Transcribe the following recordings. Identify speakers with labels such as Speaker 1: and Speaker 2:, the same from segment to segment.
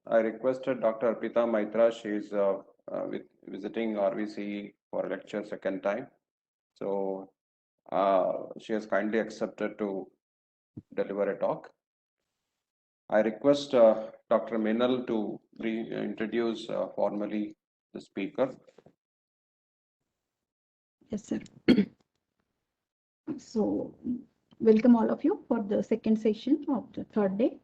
Speaker 1: I requested Dr. Arpita Maitra. She is visiting RVC for lecture second time. So she has kindly accepted to deliver a talk. I request Dr. Minal to introduce formally the speaker.
Speaker 2: Yes, sir. So, welcome all of you for the second session of the third day.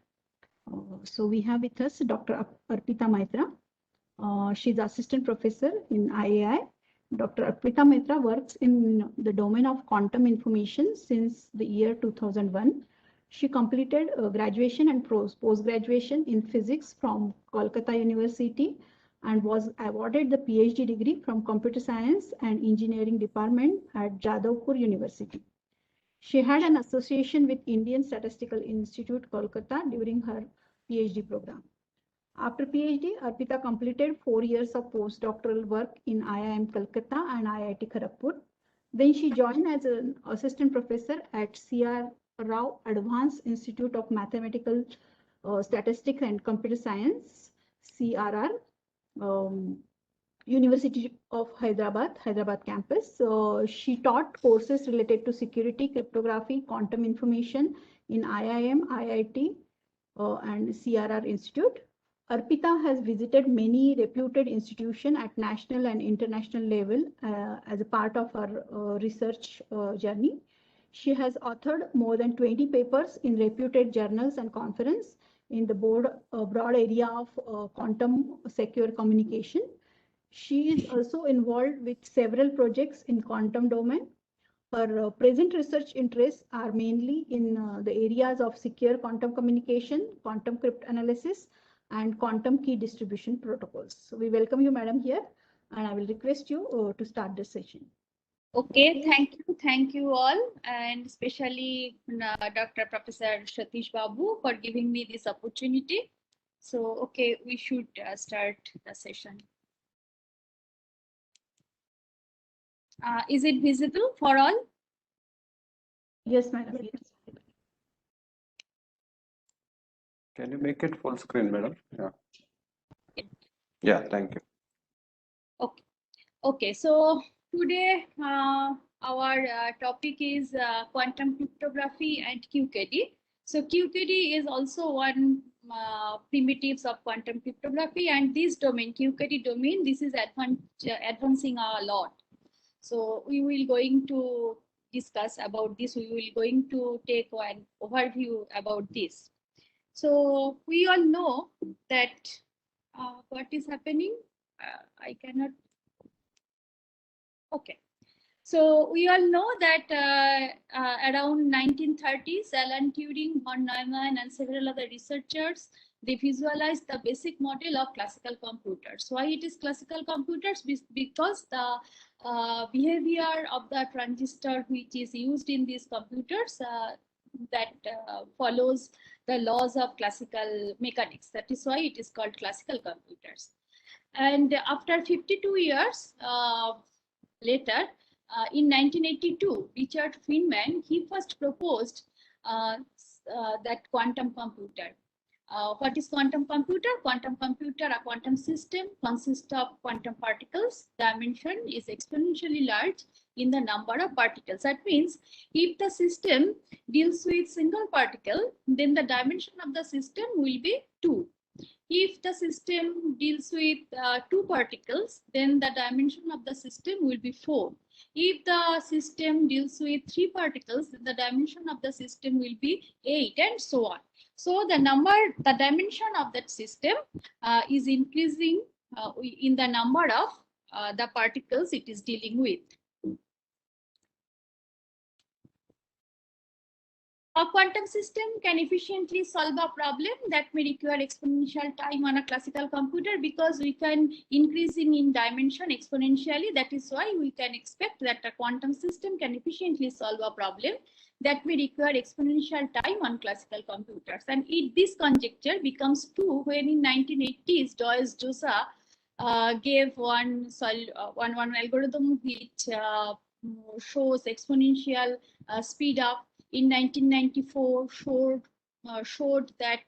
Speaker 2: So, we have with us Dr. Arpita Maitra. She's assistant professor in IAI. Dr. Arpita Maitra works in the domain of quantum information since the year 2001. She completed graduation and post-graduation in physics from Kolkata University and was awarded the PhD degree from Computer Science and Engineering Department at Jadavpur University. She had an association with Indian Statistical Institute, Kolkata during her PhD program. After PhD, Arpita completed 4 years of postdoctoral work in IIM Kolkata and IIT Kharagpur. Then she joined as an assistant professor at C.R. Rao Advanced Institute of Mathematical Statistics and Computer Science, CRR, University of Hyderabad campus. She taught courses related to security, cryptography, quantum information in IIM, IIT, and CRR Institute. Arpita has visited many reputed institutions at national and international level as a part of her research journey. She has authored more than 20 papers in reputed journals and conferences in the broad area of quantum secure communication. She is also involved with several projects in quantum domain. Her present research interests are mainly in the areas of secure quantum communication, quantum cryptanalysis, and quantum key distribution protocols. So we welcome you, madam, here, and I will request you to start the session.
Speaker 3: Okay, thank you all, and especially Dr. Professor Satish Babu for giving me this opportunity. So, okay, we should start the session. Is it visible for all?
Speaker 2: Yes, madam. Yes.
Speaker 1: Can you make it full screen, madam? Yeah. Yeah, thank you.
Speaker 3: Okay. So today our topic is quantum cryptography and QKD. So QKD is also one primitives of quantum cryptography, and this domain, QKD domain, this is advancing a lot. So we will going to discuss about this. We will going to take an overview about this. So we all know that what is happening. I cannot. Okay. So we all know that around 1930s, Alan Turing, von Neumann, and several other researchers, they visualized the basic model of classical computers. Why it is classical computers? Because the behavior of the transistor which is used in these computers that follows the laws of classical mechanics. That is why it is called classical computers. And after 52 years later, in 1982, Richard Feynman, he first proposed that quantum computer. What is quantum computer? Quantum computer, a quantum system, consists of quantum particles. Dimension is exponentially large in the number of particles. That means if the system deals with single particle, then the dimension of the system will be 2. If the system deals with 2 particles, then the dimension of the system will be 4. If the system deals with 3 particles, then the dimension of the system will be 8, and so on. So the dimension of that system is increasing in the number of the particles it is dealing with. A quantum system can efficiently solve a problem that may require exponential time on a classical computer, because we can increasing in dimension exponentially. That is why we can expect that a quantum system can efficiently solve a problem that may require exponential time on classical computers. And this conjecture becomes true when in 1980s, Joyce Josa gave one algorithm which shows exponential speed up. In 1994, showed showed that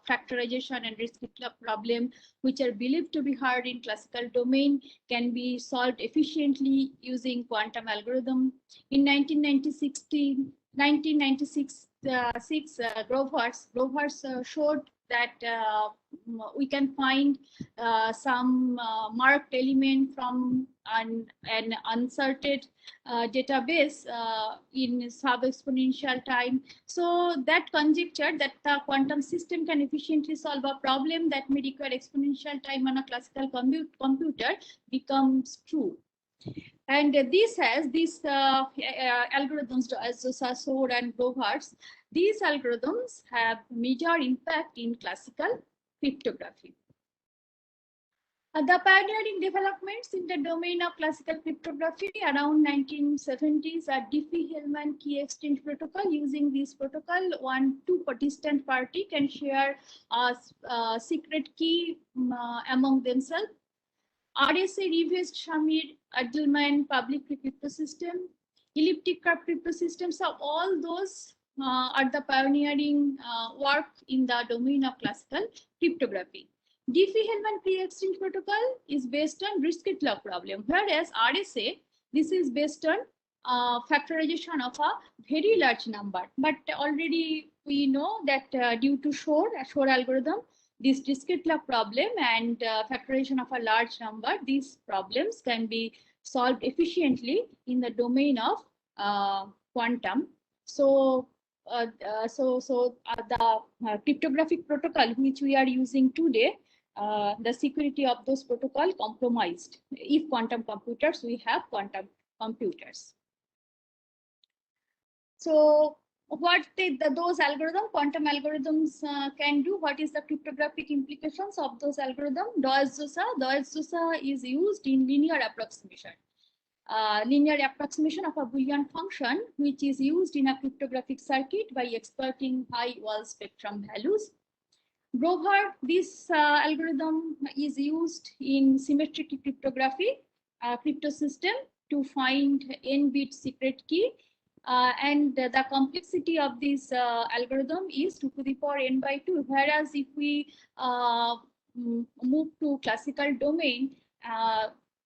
Speaker 3: factorization and discrete problem, which are believed to be hard in classical domain, can be solved efficiently using quantum algorithm. In 1996, Grovers showed that we can find some marked element from an uncertain database in sub-exponential time. So that conjecture that the quantum system can efficiently solve a problem that may require exponential time on a classical computer becomes true. And these algorithms, as Shor and Grovers, these algorithms have major impact in classical cryptography. The pioneering developments in the domain of classical cryptography around 1970s are Diffie-Hellman key exchange protocol. Using this protocol, two distant party can share a secret key among themselves. RSA reversed Shamir Edelman public crypto system, elliptic curve crypto systems. So all those are the pioneering work in the domain of classical cryptography. Diffie-Hellman key-exchange protocol is based on discrete log problem, whereas RSA, this is based on factorization of a very large number. But already we know that due to Shor algorithm, this discrete log problem and factorization of a large number, these problems can be solved efficiently in the domain of quantum. So the cryptographic protocol which we are using today, the security of those protocol compromised if quantum computers, we have quantum computers. So what those quantum algorithms can do, what is the cryptographic implications of those algorithms? Doez-Zosa is used in linear approximation. Linear approximation of a Boolean function, which is used in a cryptographic circuit by exploiting high wall spectrum values. Grover, this algorithm is used in symmetric cryptography, crypto system, to find n-bit secret key. And the complexity of this algorithm is 2 to the power n by 2. Whereas if we move to classical domain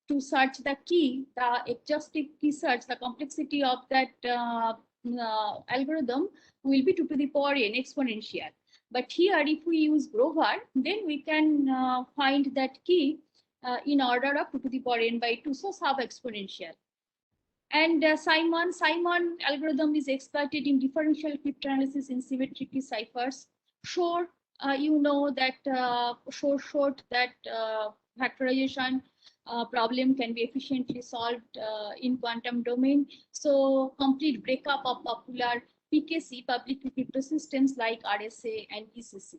Speaker 3: to search the key, the exhaustive key search, the complexity of that algorithm will be 2 to the power n exponential. But here, if we use Grover, then we can find that key in order of 2 to the power n by 2, so sub-exponential. And Simon algorithm is exploited in differential cryptanalysis in symmetric ciphers. Shor, you know that Shor showed that factorization problem can be efficiently solved in quantum domain. So complete breakup of popular PKC, public key crypto systems like RSA and ECC.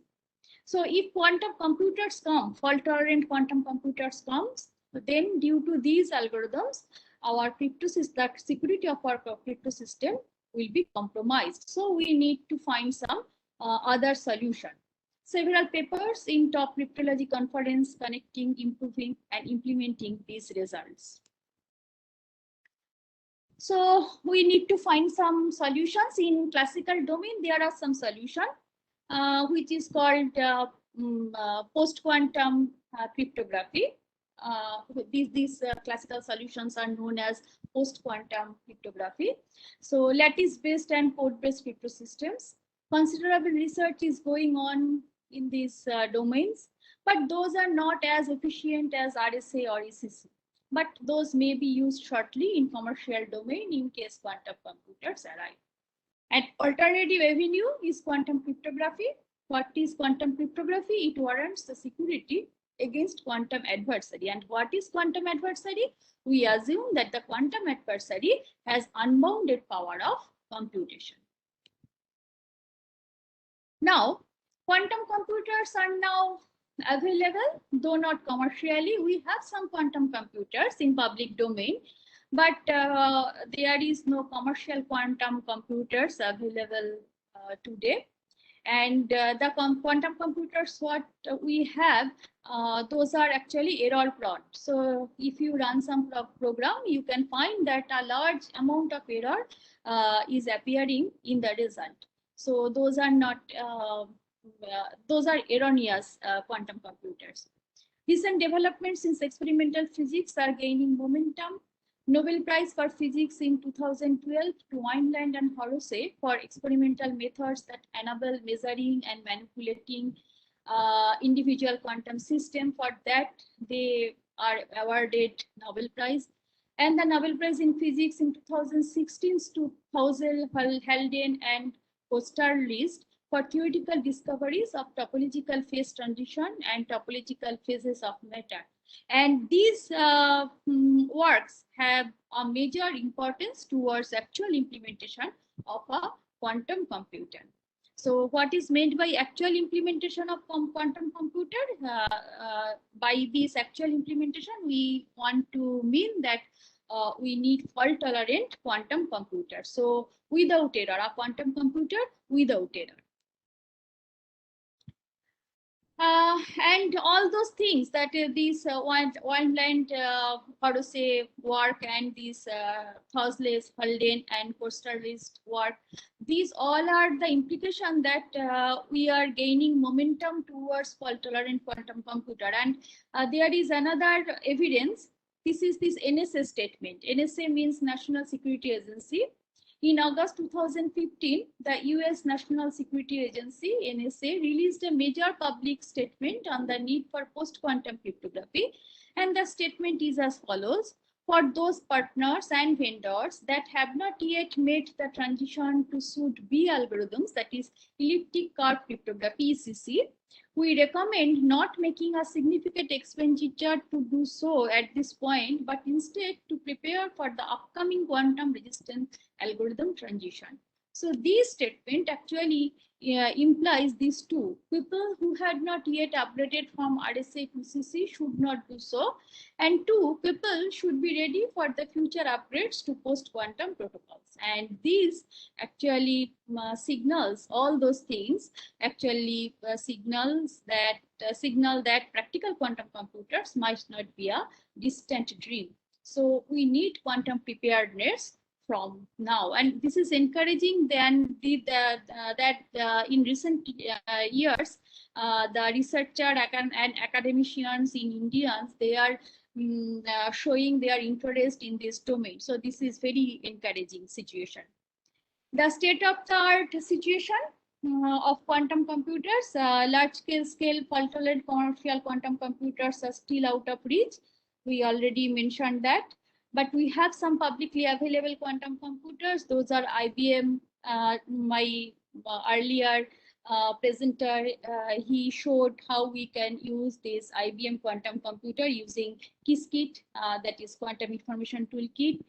Speaker 3: So if quantum computers come, fault-tolerant quantum computers comes, then due to these algorithms, our crypto system, the security of our crypto system will be compromised. So we need to find some other solution. Several papers in top cryptology conference connecting, improving, and implementing these results. So we need to find some solutions in classical domain. There are some solutions which is called post-quantum cryptography. These classical solutions are known as post-quantum cryptography. So lattice-based and port-based crypto systems. Considerable research is going on in these domains, but those are not as efficient as RSA or ECC. But those may be used shortly in commercial domain in case quantum computers arrive. An alternative avenue is quantum cryptography. What is quantum cryptography? It warrants the security against quantum adversary. And what is quantum adversary? We assume that the quantum adversary has unbounded power of computation. Now, quantum computers are now available, though not commercially. We have some quantum computers in public domain, but there is no commercial quantum computers available today. And the quantum computers, what we have, those are actually error prone. So if you run some program, you can find that a large amount of error is appearing in the result. So those are not, those are erroneous quantum computers. Recent developments in experimental physics are gaining momentum. Nobel Prize for Physics in 2012 to Wineland and Horace for experimental methods that enable measuring and manipulating individual quantum system. For that, they are awarded Nobel Prize. And the Nobel Prize in Physics in 2016 to Housel, Halden, and Osterlitz for theoretical discoveries of topological phase transition and topological phases of matter. And these works have a major importance towards actual implementation of a quantum computer. So what is meant by actual implementation of quantum computer? By this actual implementation, we want to mean that we need fault tolerant quantum computer. So without error, a quantum computer without error. And all those things that these Wineland, Horace work and these Thorsles, Halden, and Osterlitz work, these all are the implication that we are gaining momentum towards fault-tolerant quantum computer. And there is another evidence. This is this NSA statement. NSA means National Security Agency. In August 2015, the US National Security Agency, NSA, released a major public statement on the need for post-quantum cryptography. And the statement is as follows: for those partners and vendors that have not yet made the transition to suit B algorithms, that is elliptic curve cryptography, ECC, we recommend not making a significant expenditure to do so at this point, but instead to prepare for the upcoming quantum resistant algorithm transition. So this statement actually implies these two. People who had not yet upgraded from RSA to CC should not do so. And two, people should be ready for the future upgrades to post-quantum protocols. And these actually signals, all those things actually signal that practical quantum computers might not be a distant dream. So we need quantum preparedness from now, and this is encouraging then that in recent years the researcher and academicians in Indians, they are showing their interest in this domain. So this is very encouraging situation. The state of the art situation of quantum computers, large scale fault-tolerant commercial quantum computers are still out of reach. We already mentioned that. But we have some publicly available quantum computers. Those are IBM. My earlier presenter, he showed how we can use this IBM quantum computer using Qiskit, that is Quantum Information Toolkit.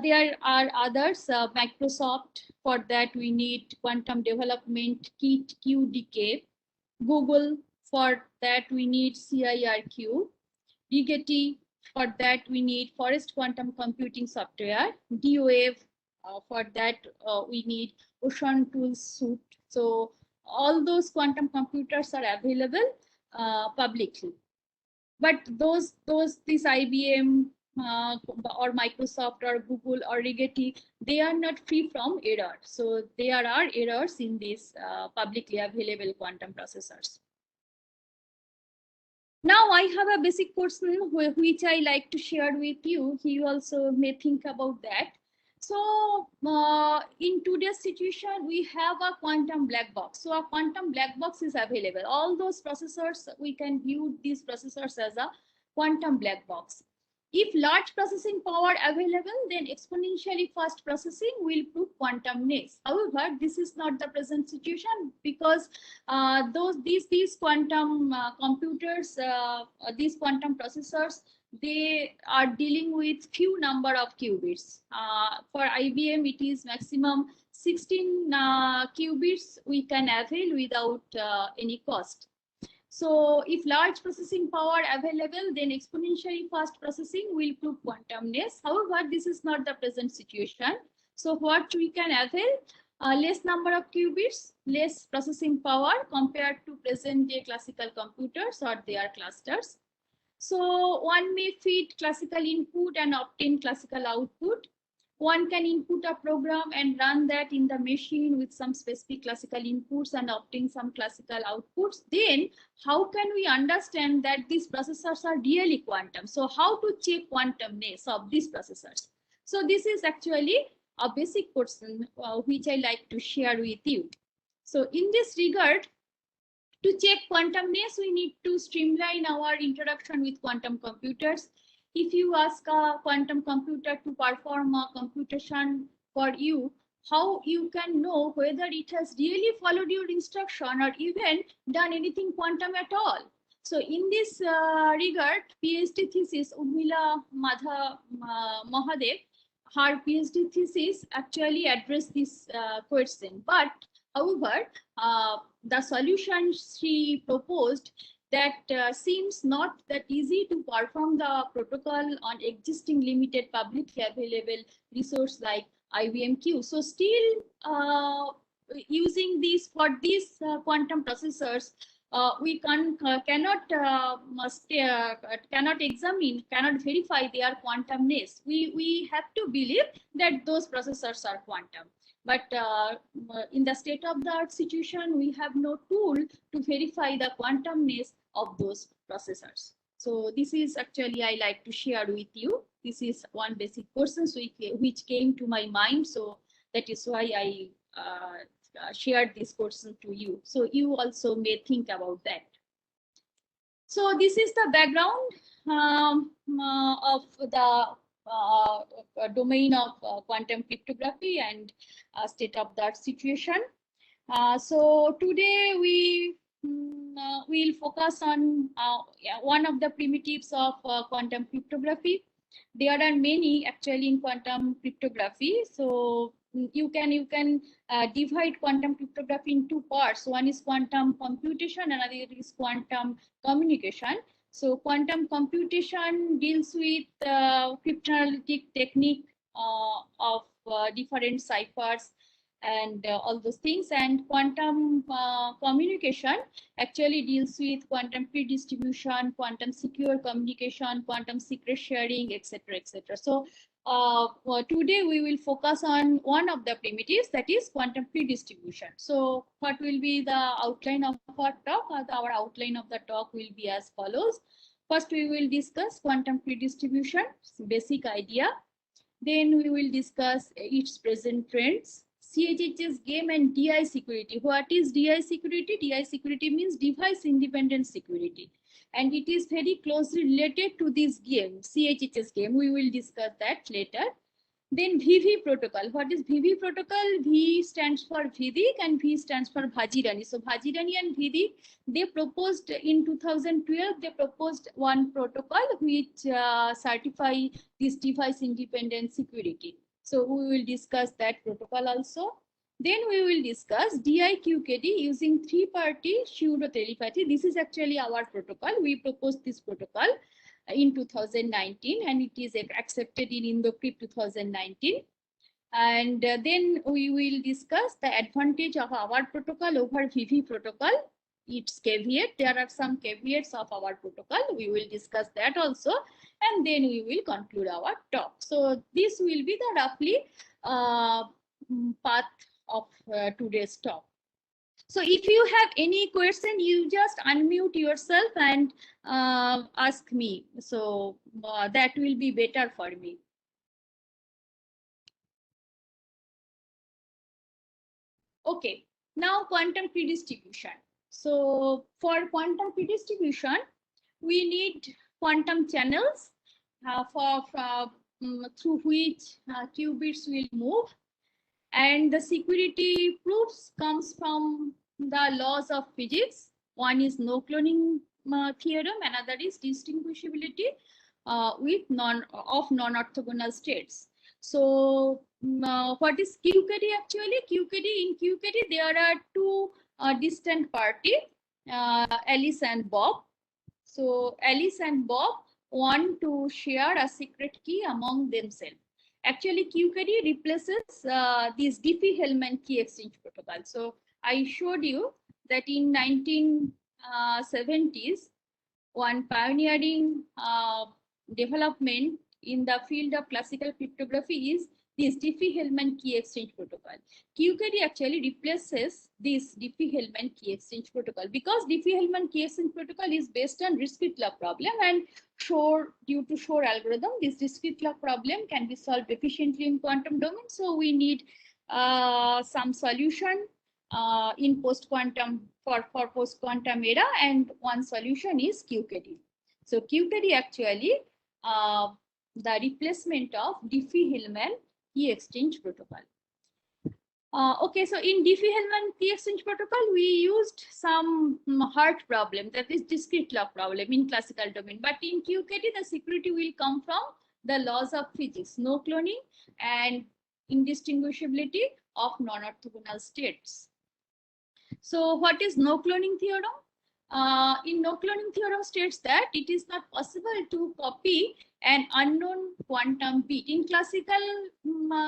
Speaker 3: There are others, Microsoft. For that, we need Quantum Development Kit, QDK. Google, for that, we need CIRQ. Rigetti, for that, we need Forest Quantum Computing Software. D-Wave, for that, we need Ocean Tools Suite. So all those quantum computers are available publicly. But these IBM or Microsoft or Google or Rigetti, they are not free from error. So there are errors in these publicly available quantum processors. Now I have a basic question which I like to share with you. You also may think about that. So in today's situation, we have a quantum black box. So a quantum black box is available. All those processors, we can view these processors as a quantum black box. If large processing power available, then exponentially fast processing will prove quantumness. However, this is not the present situation because these quantum computers, these quantum processors, they are dealing with few number of qubits. For IBM, it is maximum 16 qubits we can avail without any cost. So if large processing power available, then exponentially fast processing will prove quantumness. However, this is not the present situation. So what we can avail? Less number of qubits, less processing power compared to present day classical computers or their clusters. So one may feed classical input and obtain classical output. one can input a program and run that in the machine with some specific classical inputs and obtain some classical outputs. Then how can we understand that these processors are really quantum? So how to check quantumness of these processors? So this is actually a basic portion which I like to share with you. So in this regard, to check quantumness, we need to streamline our introduction with quantum computers. If you ask a quantum computer to perform a computation for you, how you can know whether it has really followed your instruction or even done anything quantum at all? So in this regard, PhD thesis, Urmila Mahadev, her PhD thesis actually addressed this question. But however, the solution she proposed that seems not that easy to perform the protocol on existing limited publicly available resource like IBM Q. So still using these for these quantum processors, we cannot examine, cannot verify their quantumness. We have to believe that those processors are quantum. But in the state-of-the-art situation, we have no tool to verify the quantumness of those processors. So this is actually I like to share with you. This is one basic question which came to my mind. So that is why I shared this question to you. So you also may think about that. So this is the background of the domain of quantum cryptography and state-of-the-art situation. So today we will focus on one of the primitives of quantum cryptography. There are many actually in quantum cryptography. So you can divide quantum cryptography in two parts. One is quantum computation, another is quantum communication. So quantum computation deals with cryptanalytic technique of different ciphers and all those things, and quantum communication actually deals with quantum pre-distribution, quantum secure communication, quantum secret sharing, etc., etc. So today we will focus on one of the primitives, that is quantum pre-distribution. So what will be the outline of our talk? Our outline of the talk will be as follows. First, we will discuss quantum pre-distribution, basic idea. Then we will discuss its present trends, CHHS game, and DI security. What is DI security? DI security means device independent security, and it is very closely related to this game, CHHS game. We will discuss that later. Then VV protocol. What is VV protocol? V stands for Vedic and V stands for Vazirani. So Vazirani and Vedic, they proposed in 2012, they proposed one protocol which certify this device independent security. So we will discuss that protocol also. Then we will discuss DI-QKD using three-party pseudo telepathy. This is actually our protocol. We proposed this protocol in 2019, and it is accepted in IndoCrypt 2019. And then we will discuss the advantage of our protocol over VV protocol, its caveat. There are some caveats of our protocol. We will discuss that also, and then we will conclude our talk. So this will be the roughly path of today's talk. So if you have any question, you just unmute yourself and ask me. So that will be better for me. Okay, now quantum pre-distribution. So for quantum pre-distribution, we need quantum channels through which qubits will move. And the security proofs comes from the laws of physics. One is no cloning theorem, another is distinguishability with non-orthogonal states. So what is QKD actually? In QKD there are two distant parties, Alice and Bob. So Alice and Bob want to share a secret key among themselves. Actually, QKD replaces this Diffie-Hellman key exchange protocol. So I showed you that in 1970s, one pioneering development in the field of classical cryptography is this Diffie-Hellman key exchange protocol. QKD actually replaces this Diffie-Hellman key exchange protocol because Diffie-Hellman key exchange protocol is based on discrete log problem, and due to Shor algorithm, this discrete log problem can be solved efficiently in quantum domain. So we need some solution in post-quantum for post-quantum era, and one solution is QKD. So QKD actually the replacement of Diffie-Hellman key exchange protocol. Okay, so in Diffie-Hellman key exchange protocol, we used some hard problem, that is discrete log problem in classical domain. But in QKD, the security will come from the laws of physics, no cloning and indistinguishability of non-orthogonal states. So what is no cloning theorem? In no cloning theorem states that it is not possible to copy an unknown quantum bit. In classical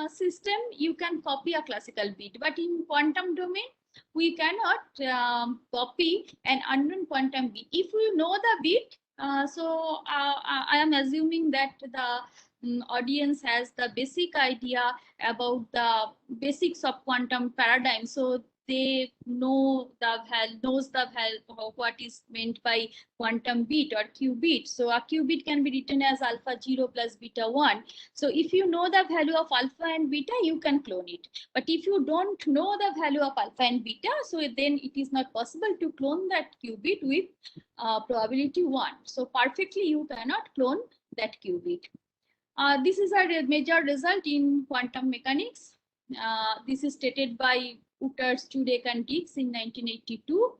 Speaker 3: system, you can copy a classical bit, but in quantum domain, we cannot copy an unknown quantum bit. If we know the bit, I am assuming that the audience has the basic idea about the basics of quantum paradigm. So they knows the what is meant by quantum bit or qubit. So a qubit can be written as alpha 0 plus beta 1. So if you know the value of alpha and beta, you can clone it. But if you don't know the value of alpha and beta, so then it is not possible to clone that qubit with probability 1. So perfectly you cannot clone that qubit. This is a major result in quantum mechanics. This is stated by Utters, Jurek, and Dix in 1982.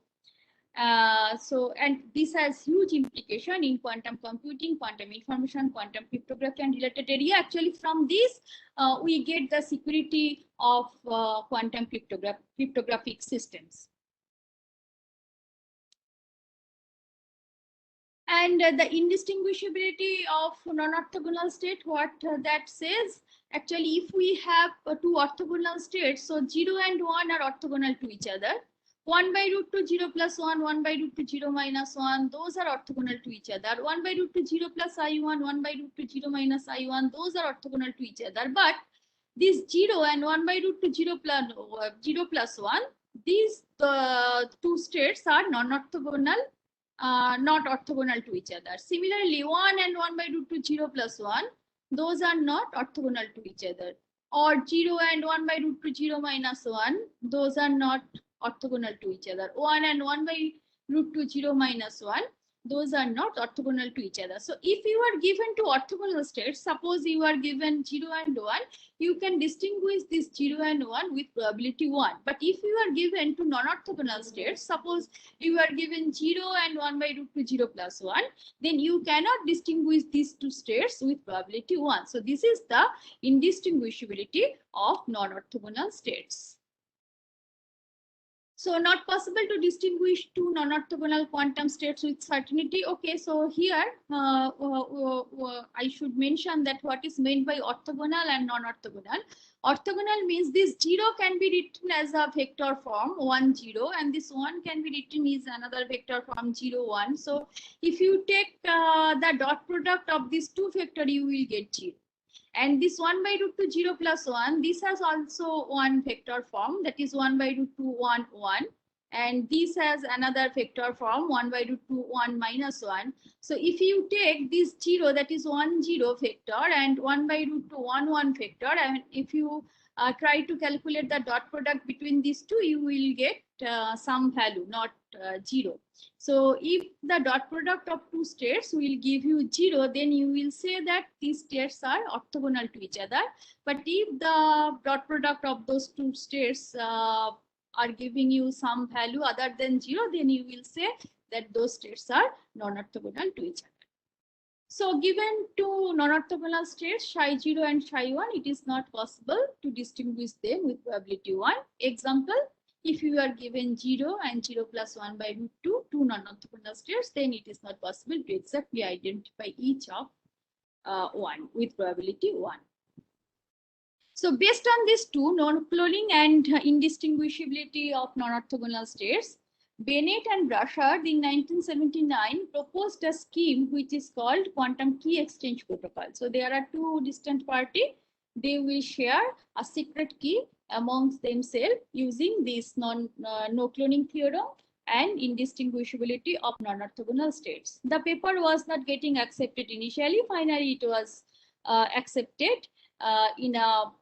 Speaker 3: And this has huge implication in quantum computing, quantum information, quantum cryptography, and related area. Actually, from this, we get the security of quantum cryptographic systems. And the indistinguishability of non-orthogonal state, what that says, actually, if we have two orthogonal states, so 0 and 1 are orthogonal to each other. 1 by root 2 0 plus 1, 1 by root 2 0 minus 1, those are orthogonal to each other. 1 by root 2 0 plus I1, 1 by root 2 0 minus I1, those are orthogonal to each other. But this 0 and 1 by root 2 0 plus 1, these two states are non-orthogonal. Not orthogonal to each other. Similarly, 1 and 1 by root 2 0 plus 1, those are not orthogonal to each other. Or 0 and 1 by root 2 0 minus 1, those are not orthogonal to each other. 1 and 1 by root 2 0 minus 1, those are not orthogonal to each other. So if you are given to orthogonal states, suppose you are given 0 and 1, you can distinguish this 0 and 1 with probability 1. But if you are given to non-orthogonal states, suppose you are given 0 and 1 by root 2 0 plus 1, then you cannot distinguish these two states with probability 1. So this is the indistinguishability of non-orthogonal states. So not possible to distinguish two non-orthogonal quantum states with certainty. Okay, so here I should mention that what is meant by orthogonal and non-orthogonal. Orthogonal means this 0 can be written as a vector form 1 0, and this 1 can be written as another vector form 0 1. So if you take the dot product of these two vectors, you will get 0. And this 1 by root 2 0 plus 1, this has also one vector form, that is 1 by root 2 1 1. And this has another vector form 1 by root 2 1 minus 1. So if you take this 0, that is 1 0 vector, and 1 by root 2 1 1 vector, and if you try to calculate the dot product between these two, you will get some value, not 0. So if the dot product of two states will give you 0, then you will say that these states are orthogonal to each other. But if the dot product of those two states are giving you some value other than 0, then you will say that those states are non-orthogonal to each other. So given two non-orthogonal states, psi 0 and psi 1, it is not possible to distinguish them with probability 1. Example, if you are given 0 and 0 plus 1 by root 2, two non-orthogonal states, then it is not possible to exactly identify each of 1 with probability 1. So based on these two, non-cloning and indistinguishability of non-orthogonal states, Bennett and Brassard in 1979 proposed a scheme which is called quantum key exchange protocol. So there are two distant parties, they will share a secret key amongst themselves using this no cloning theorem and indistinguishability of non-orthogonal states. The paper was not getting accepted initially. Finally, it was accepted in a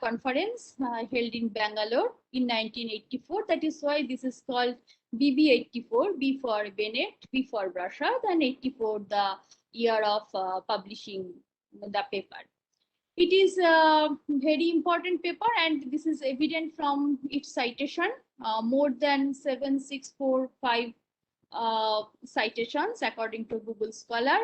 Speaker 3: conference held in Bangalore in 1984. That is why this is called BB84, B for Bennett, B for Brashad, and 84 the year of publishing the paper. It is a very important paper, and this is evident from its citation, more than 7645 citations according to Google Scholar.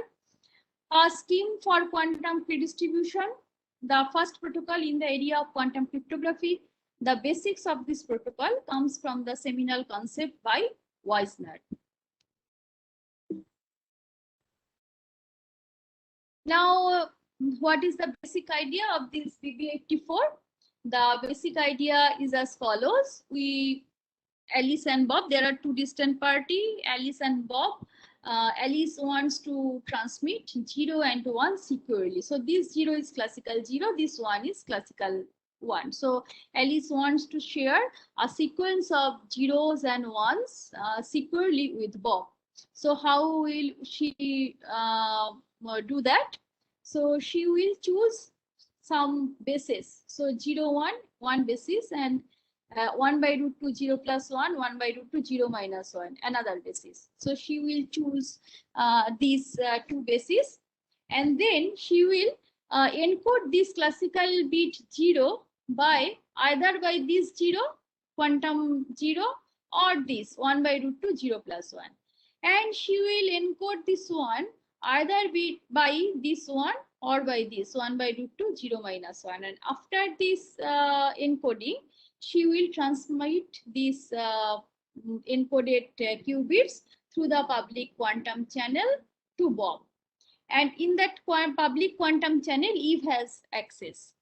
Speaker 3: A scheme for quantum key distribution, the first protocol in the area of quantum cryptography. The basics of this protocol comes from the seminal concept by Wisner. Now, what is the basic idea of this BB84? The basic idea is as follows. Alice and Bob, there are two distant parties, Alice and Bob. Alice wants to transmit 0 and 1 securely. So this 0 is classical 0, this 1 is classical 1. So Alice wants to share a sequence of zeros and ones securely with Bob. So how will she do that? So she will choose some basis. So 0, 1, 1 basis, and 1 by root 2 0 plus 1, 1 by root 2 0 minus 1, another basis. So she will choose these two bases, and then she will encode this classical bit 0 by either by this 0, quantum 0, or this 1 by root 2 0 plus 1. And she will encode this one either by this one or by this 1 by root 2 0 minus 1. And after this encoding, she will transmit these encoded qubits through the public quantum channel to Bob. And in that public quantum channel, Eve has access.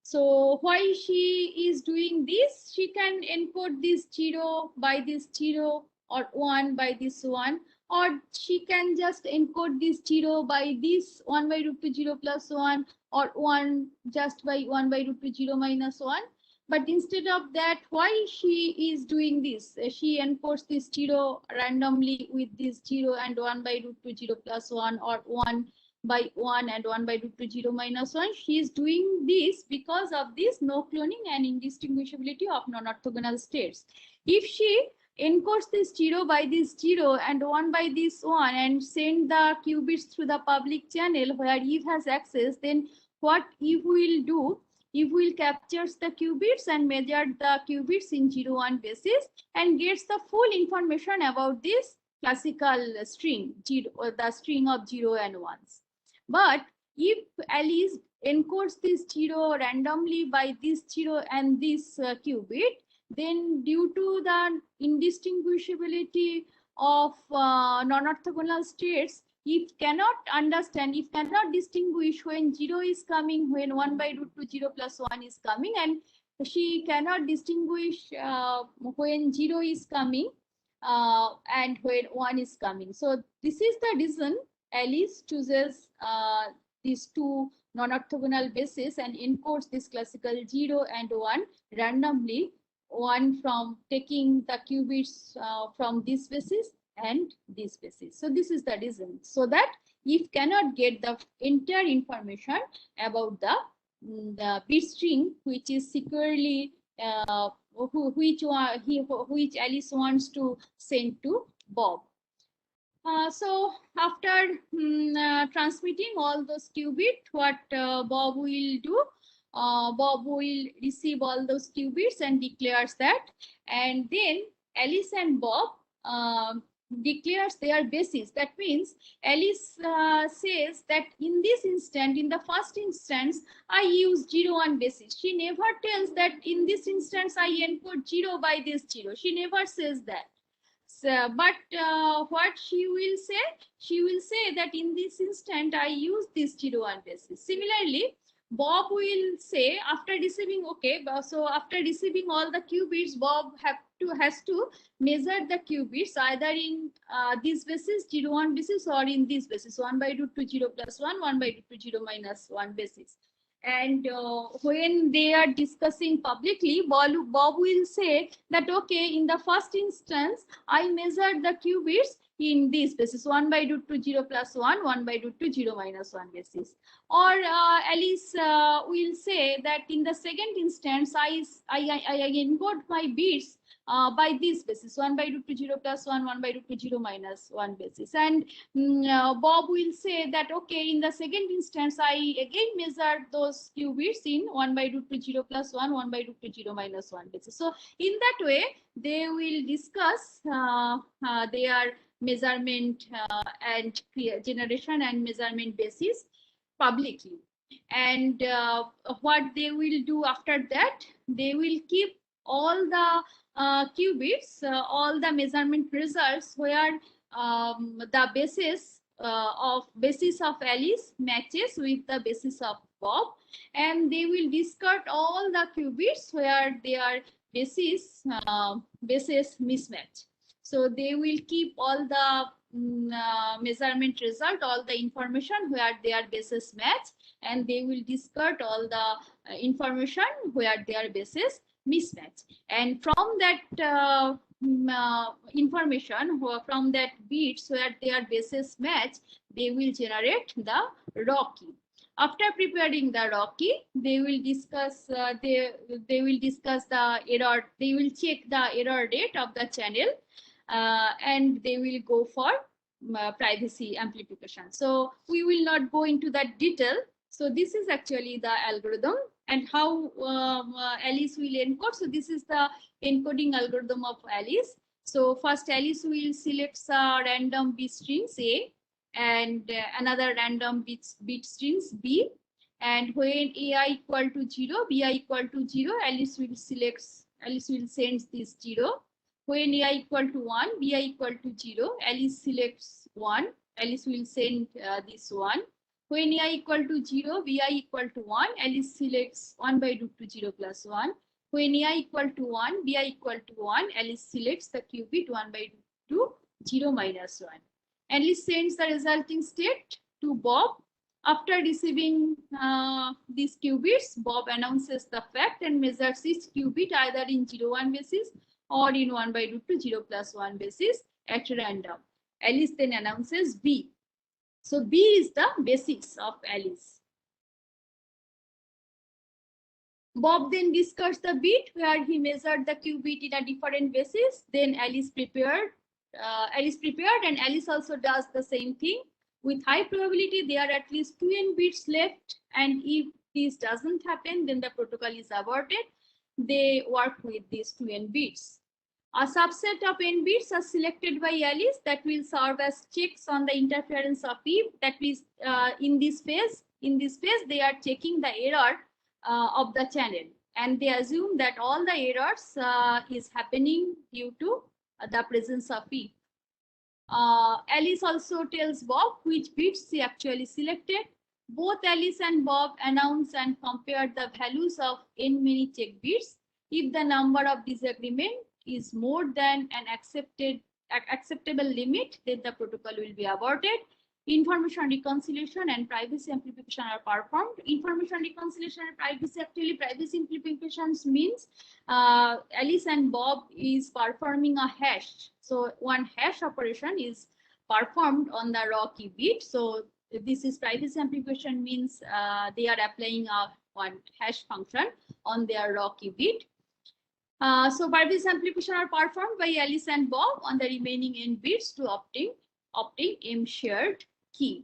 Speaker 3: So why she is doing this? She can encode this 0 by this 0 or 1 by this 1, or she can just encode this 0 by this 1 by root 2 0 plus 1, or 1 just by 1 by root 2 0 minus 1. But instead of that, why she is doing this? She encodes this 0 randomly with this 0 and 1 by root 2 0 plus 1, or 1 by 1 and 1 by root 2 0 minus 1. She is doing this because of this no cloning and indistinguishability of non-orthogonal states. If she encodes this 0 by this 0 and 1 by this 1 and send the qubits through the public channel where Eve has access, then what Eve will do? Eve will capture the qubits and measure the qubits in 0, 1 basis and gets the full information about this classical string, the string of 0 and 1s. But if Alice encodes this 0 randomly by this 0 and this qubit, then due to the indistinguishability of non-orthogonal states, Eve cannot understand, Eve cannot distinguish when 0 is coming, when 1 by root 2 0 plus 1 is coming, and she cannot distinguish when 0 is coming and when 1 is coming. So this is the reason Alice chooses these two non-orthogonal bases and encodes this classical 0 and 1 randomly, one from taking the qubits from this basis and this basis. So this is the reason, so that Eve cannot get the entire information about the bit string which is securely which Alice wants to send to Bob. So after transmitting all those qubits, what Bob will do? Bob will receive all those qubits and declares that, and then Alice and Bob declares their basis. That means Alice says that in this instant, in the first instance, I use 0, 1 basis. She never tells that in this instance I encode 0 by this 0. She never says that. So, but what she will say that in this instant I use this 0, 1 basis. Similarly, Bob will say after receiving, okay, so after receiving all the qubits, Bob has to measure the qubits either in this basis 0, 1 basis or in this basis 1 by root 2 0 plus 1, 1 by root 2 0 minus 1 basis. And when they are discussing publicly, Bob will say that, okay, in the first instance, I measured the qubits in this basis, 1 by root 2 0 plus 1, 1 by root 2 0 minus 1 basis. Or Alice will say that in the second instance, I encode my bits by this basis, 1 by root 2 0 plus 1, 1 by root 2 0 minus 1 basis. And Bob will say that, okay, in the second instance, I again measure those qubits in 1 by root 2 0 plus 1, 1 by root 2 0 minus 1 basis. So in that way, they will discuss their measurement and generation and measurement basis publicly. And what they will do after that, they will keep all the qubits, all the measurement results where the basis of Alice matches with the basis of Bob, and they will discard all the qubits where their basis mismatch. So they will keep all the measurement result, all the information where their bases match, and they will discard all the information where their bases mismatch. And from that information, from that bits where their bases match, they will generate the raw key. After preparing the raw key, they will discuss they will discuss the error. They will check the error rate of the channel, and they will go for privacy amplification. So we will not go into that detail. So this is actually the algorithm and how Alice will encode. So this is the encoding algorithm of Alice. So first Alice will select a random bit strings A and another random bit strings B. And when AI equal to 0, BI equal to 0, Alice will send this 0. When AI equal to 1, BI equal to 0, Alice selects 1. Alice will send this 1. When AI equal to 0, BI equal to 1, Alice selects 1 by root 2 0 plus 1. When AI equal to 1, BI equal to 1, Alice selects the qubit 1 by root 2 0 minus 1. Alice sends the resulting state to Bob. After receiving these qubits, Bob announces the fact and measures each qubit either in 0 1 basis or in 1 by root 2 0 plus 1 basis at random. Alice then announces B. So B is the basis of Alice. Bob then discards the bit where he measured the qubit in a different basis. Then Alice prepared and Alice also does the same thing. With high probability, there are at least 2n bits left, and if this doesn't happen, then the protocol is aborted. They work with these 2n bits. A subset of n bits are selected by Alice that will serve as checks on the interference of Eve. That means in this phase, they are checking the error of the channel, and they assume that all the errors is happening due to the presence of Eve. Alice also tells Bob which bits she actually selected. Both Alice and Bob announce and compare the values of n many check bits. If the number of disagreement is more than an acceptable limit, then the protocol will be aborted. Information reconciliation and privacy amplification are performed. Information reconciliation and privacy amplifications means Alice and Bob is performing a hash. So one hash operation is performed on the raw key bit. So this is privacy amplification, means they are applying one hash function on their raw key bit. So privacy amplification are performed by Alice and Bob on the remaining n bits to obtain M shared key.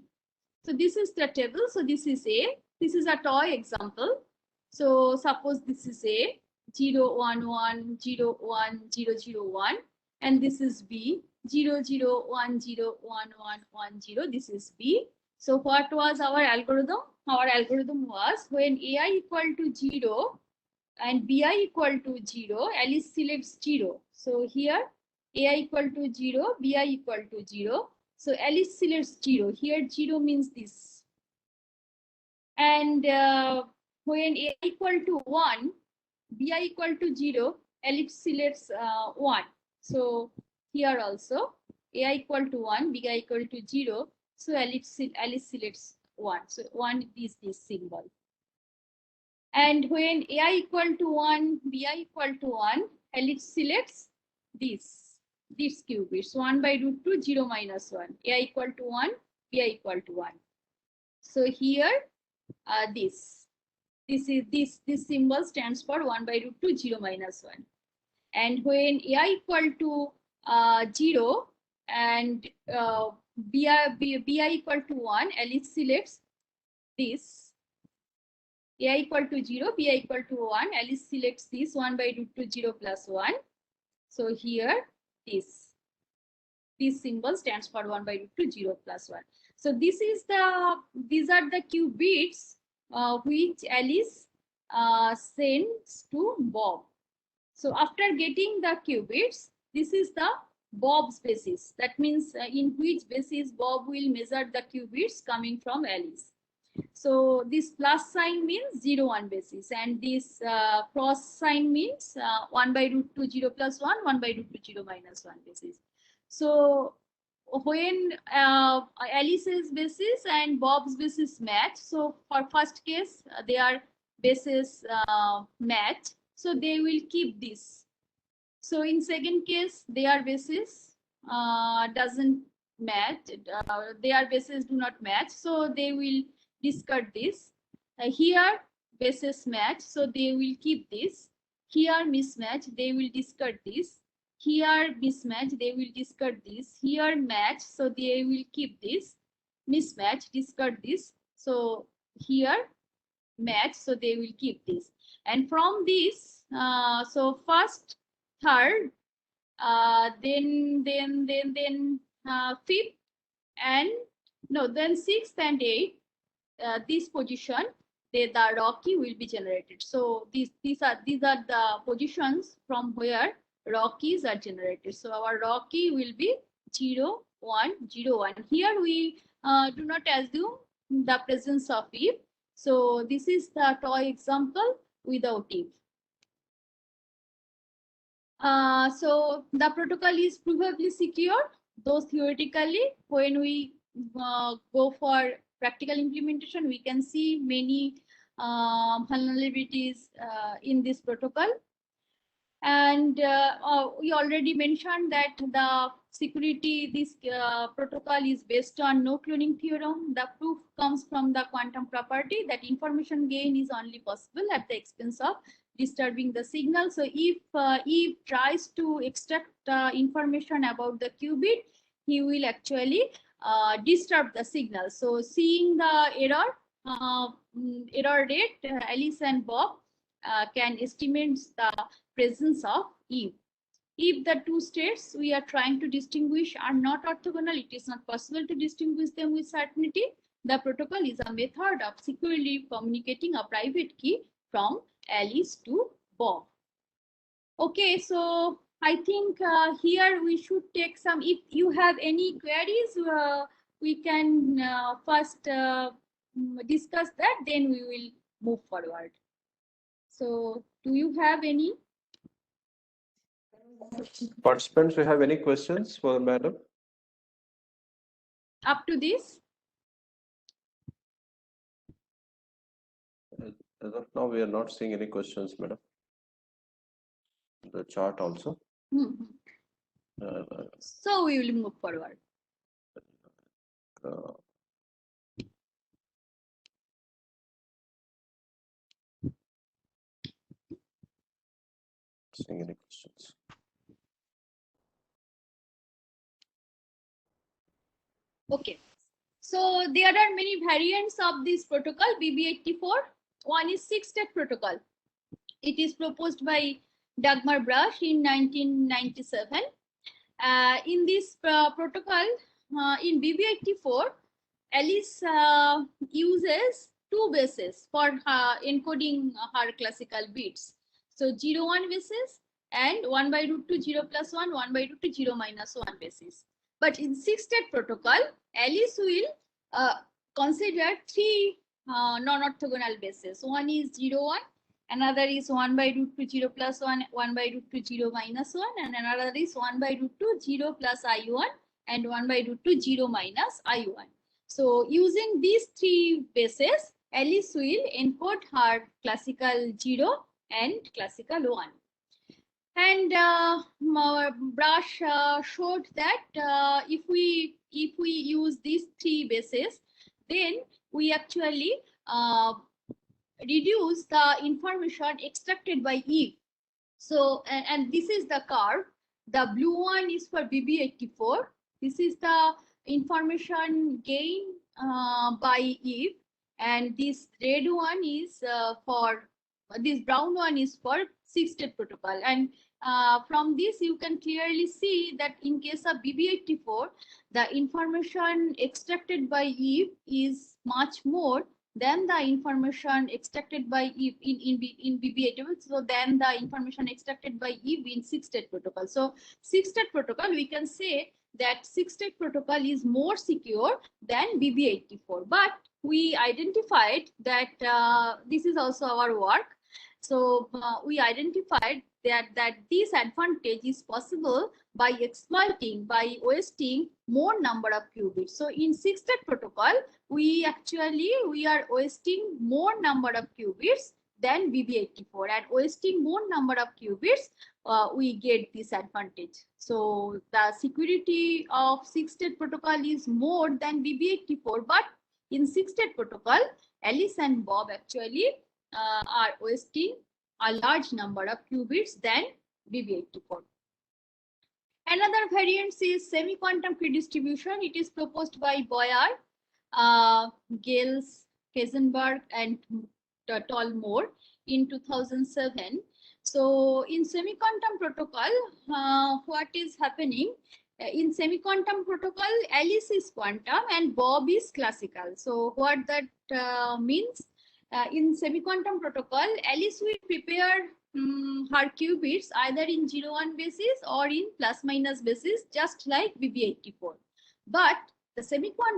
Speaker 3: So this is the table. So this is A. This is a toy example. So suppose this is A, 0 1 1 0 1 0 0 1, and this is B, 0 0 1 0 1 1 1 0. This is B. So what was our algorithm? Our algorithm was when AI equal to 0 and BI equal to 0, Alice selects 0. So here AI equal to 0, BI equal to 0. So Alice selects 0. Here 0 means this. And when AI equal to 1, BI equal to 0, Alice selects 1. So here also AI equal to 1, BI equal to 0. So Alice selects 1. So 1 is this symbol. And when ai equal to 1, bi equal to 1, it selects these qubits 1 by root 2, 0 minus 1, ai equal to 1, bi equal to 1. So here this symbol stands for 1 by root 2, 0 minus 1. And when ai equal to 0 and bi equal to 1, it selects this ai equal to 0, bi equal to 1, Alice selects this 1 by root 2, 0 plus 1. So here this symbol stands for 1 by root 2, 0 plus 1. So these are the qubits which Alice sends to Bob. So after getting the qubits, this is the Bob's basis. That means in which basis Bob will measure the qubits coming from Alice. So this plus sign means 0, 1 basis, and this cross sign means 1 by root 2, 0 plus 1, 1 by root 2, 0 minus 1 basis. So when Alice's basis and Bob's basis match, so for first case their basis match, so they will keep this. So in second case their basis doesn't match, their bases do not match, so they will discard this. Here bases match, so they will keep this. Here mismatch, they will discard this. Here mismatch, they will discard this. Here match, so they will keep this. Mismatch, discard this. So here match, so they will keep this. And from this, so first, third, then fifth, and no, then sixth and eighth, this position, the raw key will be generated. So these are the positions from where raw keys are generated. So our raw key will be 0, 1, 0, 1. Here we do not assume the presence of if. So this is the toy example without if. So the protocol is provably secure, though theoretically when we go for practical implementation, we can see many vulnerabilities in this protocol. And we already mentioned that the security, this protocol is based on no cloning theorem. The proof comes from the quantum property that information gain is only possible at the expense of disturbing the signal. So if Eve tries to extract information about the qubit, he will actually disturb the signal. So seeing the error rate, Alice and Bob can estimate the presence of Eve. If the two states we are trying to distinguish are not orthogonal, it is not possible to distinguish them with certainty. The protocol is a method of securely communicating a private key from Alice to Bob. Okay, so I think here we should take some, if you have any queries, we can first discuss that, then we will move forward. So do you have any?
Speaker 1: Participants, do you have any questions for madam?
Speaker 3: Up to this?
Speaker 1: As of now, we are not seeing any questions, madam. The chart also.
Speaker 3: So we will move forward.
Speaker 1: Seeing any questions?
Speaker 3: Okay. So there are many variants of this protocol, BB84. One is 6-step protocol. It is proposed by Dagmar Brush in 1997. In this protocol, in BB84, Alice uses two bases for encoding her classical bits. So 0, 1 basis and 1 by root 2, 0 plus 1, 1 by root 2, 0 minus 1 basis. But in 6-state protocol, Alice will consider three non-orthogonal bases. One is 0, 1, another is 1 by root 2, 0 plus 1, 1 by root 2, 0 minus 1, and another is 1 by root 2, 0 plus I1, and 1 by root 2, 0 minus I1. So using these three bases, Alice will encode her classical 0 and classical 1. And Brash showed that if we use these three bases, then we actually reduce the information extracted by Eve. So, and this is the curve. The blue one is for BB84. This is the information gain by Eve, and this red one is this brown one is for 6-state protocol. And from this, you can clearly see that in case of BB84, the information extracted by Eve is much more than the information extracted by Eve in BB84. So then the information extracted by Eve in 6-state protocol. So 6-state protocol, we can say that 6-state protocol is more secure than BB84. But we identified that this is also our work. So we identified that this advantage is possible by exploiting, by wasting more number of qubits. So in 6-state protocol, we are wasting more number of qubits than BB84, and wasting more number of qubits, we get this advantage. So the security of 6-state protocol is more than BB84, but in 6-state protocol, Alice and Bob actually are wasting a large number of qubits than BB84. Another variant is semi-quantum pre-distribution. It is proposed by Boyer, Gales, Kaisenberg, and Tolmore in 2007. So in semi-quantum protocol, what is happening? In semi-quantum protocol, Alice is quantum and Bob is classical. So what that means? In semi-quantum protocol, Alice will prepare her qubits either in 0-1 basis or in plus-minus basis, just like BB84. But the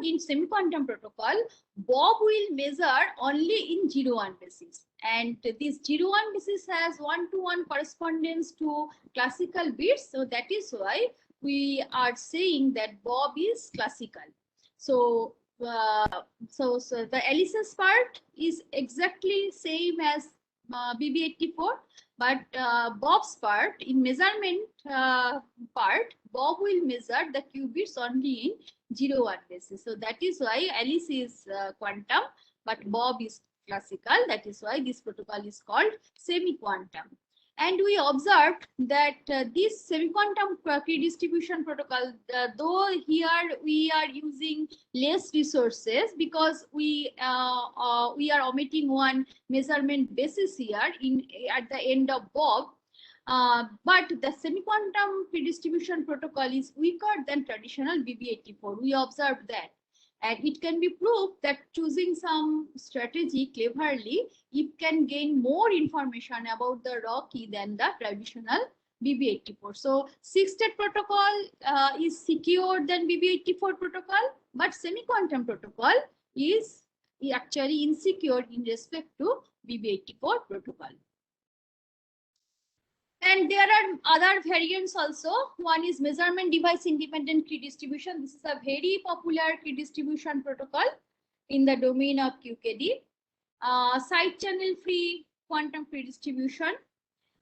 Speaker 3: in semi-quantum protocol, Bob will measure only in 0-1 basis. And this 0-1 basis has 1-to-1 correspondence to classical bits. So that is why we are saying that Bob is classical. So the Alice's part is exactly same as BB84, but Bob's part, in measurement part, Bob will measure the qubits only in 0-1 basis. So that is why Alice is quantum, but Bob is classical. That is why this protocol is called semi-quantum. And we observed that this semi-quantum pre-distribution protocol, though here we are using less resources because we are omitting one measurement basis here at the end of Bob, but the semi-quantum pre-distribution protocol is weaker than traditional BB84. We observed that. And it can be proved that choosing some strategy cleverly, it can gain more information about the raw key than the traditional BB84. So 6-state protocol is secure than BB84 protocol, but semi-quantum protocol is actually insecure in respect to BB84 protocol. And there are other variants also. One is measurement device independent key distribution. This is a very popular key distribution protocol in the domain of QKD. Side channel free quantum key distribution.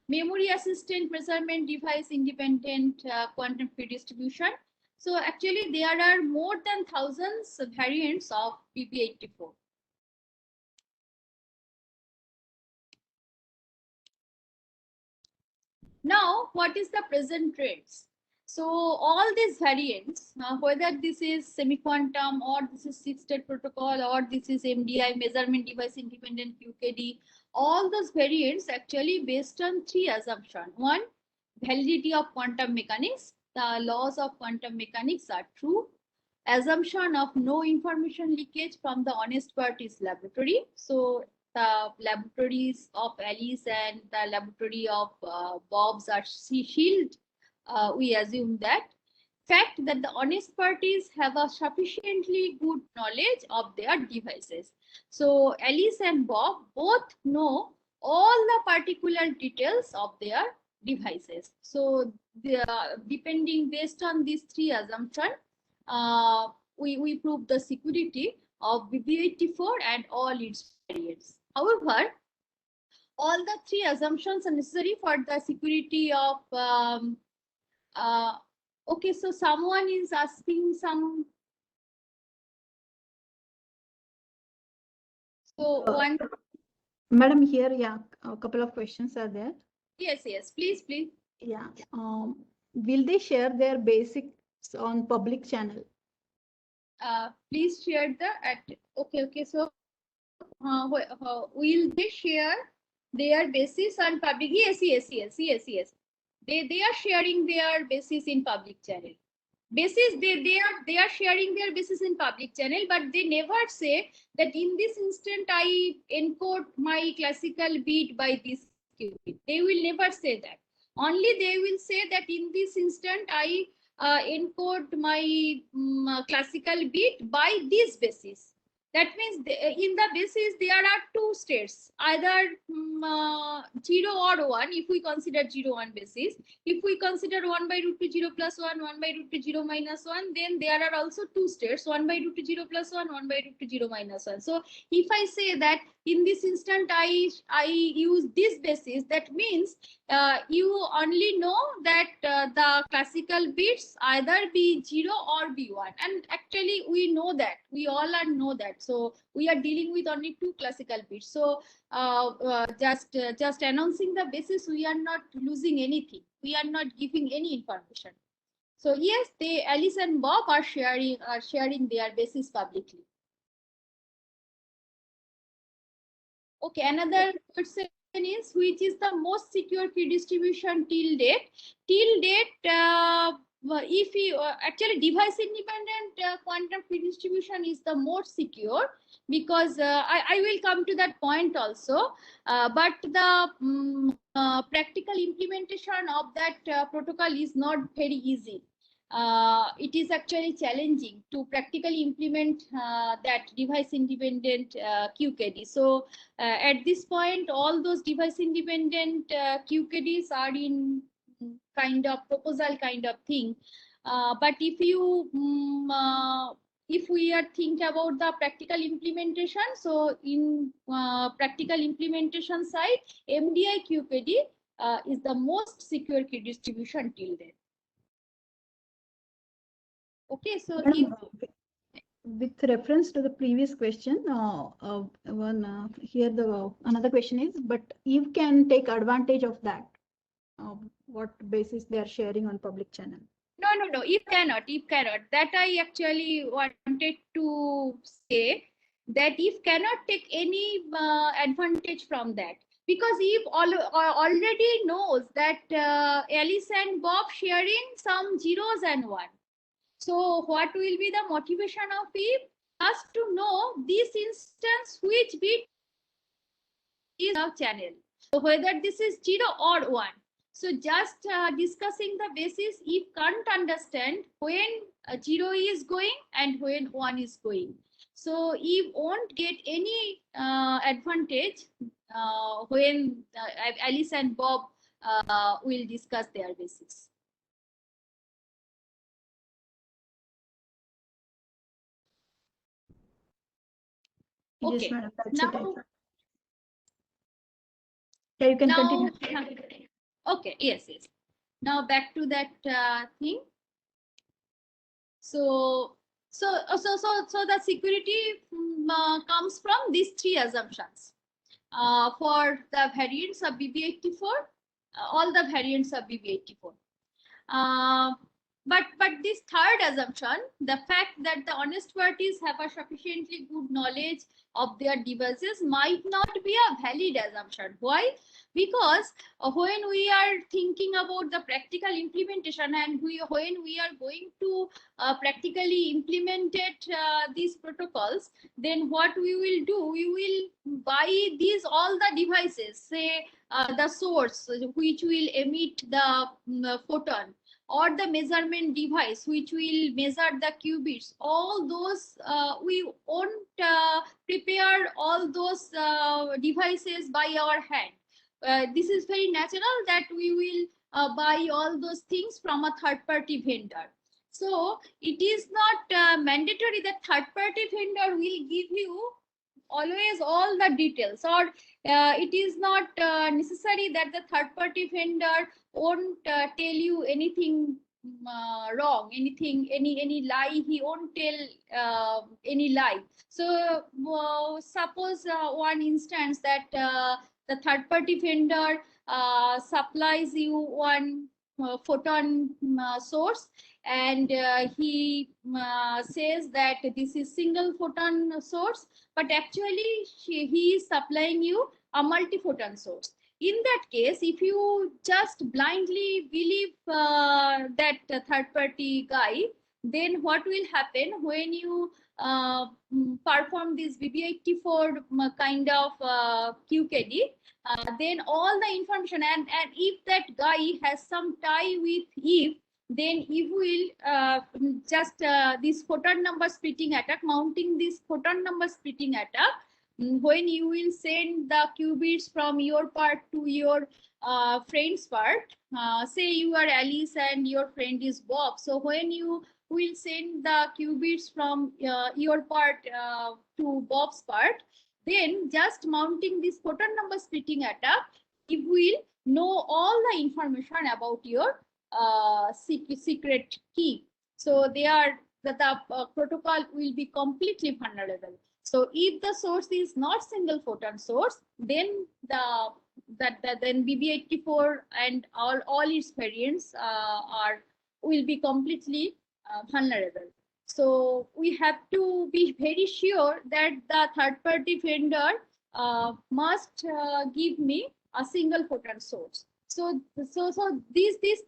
Speaker 3: Memory assistant measurement device independent quantum key distribution. So actually there are more than thousands of variants of BB84. Now, what is the present trends? So all these variants, whether this is semi-quantum or this is 6-state protocol or this is MDI, measurement device independent QKD, all those variants actually based on three assumptions. One, validity of quantum mechanics. The laws of quantum mechanics are true. Assumption of no information leakage from the honest parties laboratory. So the laboratories of Alice and the laboratory of Bob's are shielded. We assume that. Fact that the honest parties have a sufficiently good knowledge of their devices. So Alice and Bob both know all the particular details of their devices. So depending based on these three assumptions, we prove the security of BB84 and all its variants. However, all the three assumptions are necessary for the security of okay, so someone is asking some. So one,
Speaker 2: Madam, here, yeah, a couple of questions are there.
Speaker 3: yes, please.
Speaker 2: Yeah. Will they share their basics on public channel?
Speaker 3: Please share the okay. So will they share their basis on public? Yes. They are sharing their basis in public channel. Basis they are sharing their basis in public channel, but they never say that in this instant I encode my classical bit by this qubit. They will never say that. Only they will say that in this instant I encode my classical bit by this basis. That means in the basis there are two states, either 0 or 1 if we consider 0-1 basis. If we consider 1 by root 2 0 plus 1, 1 by root 2 0 minus 1, then there are also two states, 1 by root 2 0 plus 1, 1 by root 2 0 minus 1. So if I say that in this instant I use this basis, that means you only know that the classical bits either be 0 or be 1, and actually we know that, we all know that. So we are dealing with only two classical bits. So just announcing the basis, we are not losing anything, we are not giving any information. So yes, Alice and Bob are sharing their basis publicly. Okay, another question is, which is the most secure key distribution till date? Till date, if you actually device independent quantum key distribution is the most secure, because I will come to that point also, but the practical implementation of that protocol is not very easy. It is actually challenging to practically implement that device independent QKD. So at this point, all those device independent QKDs are in kind of proposal kind of thing. But if you if we are think about the practical implementation, so in practical implementation side, MDI QKD is the most secure key distribution till then. Okay, so
Speaker 2: Madam, with reference to the previous question, here another question is, but Eve can take advantage of that. What basis they are sharing on public channel?
Speaker 3: No, Eve cannot. That I actually wanted to say, that Eve cannot take any advantage from that, because Eve already knows that Alice and Bob sharing some zeros and one. So what will be the motivation of Eve? Just to know this instance which bit is our channel. So whether this is 0 or 1. So just discussing the basis, Eve can't understand when 0 is going and when 1 is going. So Eve won't get any advantage when Alice and Bob will discuss their basis.
Speaker 2: Yes,
Speaker 3: Okay.
Speaker 2: madam, that's
Speaker 3: Now,
Speaker 2: it. Yeah, you can continue.
Speaker 3: Okay, yes. Now back to that thing. So the security comes from these three assumptions. For the variants of BB84, all the variants of BB84. But this third assumption, the fact that the honest parties have a sufficiently good knowledge of their devices, might not be a valid assumption. Why? Because when we are thinking about the practical implementation, and when we are going to practically implement these protocols, then what we will do, we will buy all the devices, say the source which will emit the photon, or the measurement device which will measure the qubits. All those we won't prepare all those devices by our hand. This is very natural that we will buy all those things from a third party vendor. So it is not mandatory that third-party vendor will give you always all the details, or it is not necessary that the third-party vendor won't tell you anything wrong, any lie. He won't tell any lie. So suppose one instance that the third-party vendor supplies you one photon source, and he says that this is single photon source, but actually he is supplying you a multi-photon source. In that case, if you just blindly believe that third-party guy, then what will happen when you perform this BB84 kind of QKD? Then all the information, and if that guy has some tie with Eve, then Eve will just this photon number splitting attack, mounting this photon number splitting attack. When you will send the qubits from your part to your friend's part, say you are Alice and your friend is Bob. So when you will send the qubits from your part to Bob's part, then just mounting this photon number splitting attack, it will know all the information about your secret key. So the protocol will be completely vulnerable. So if the source is not single photon source, then then BB84 and all its variants will be completely vulnerable. So we have to be very sure that the third-party vendor must give me a single photon source. So this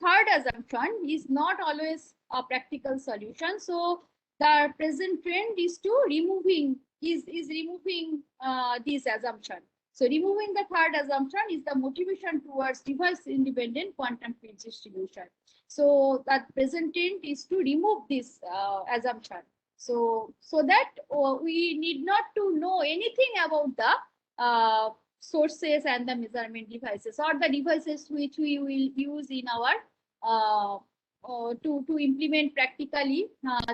Speaker 3: third assumption is not always a practical solution. So the present trend is to removing this assumption. So removing the third assumption is the motivation towards device-independent quantum field distribution. So that present trend is to remove this assumption. So that we need not to know anything about the sources and the measurement devices, or the devices which we will use in our to implement practically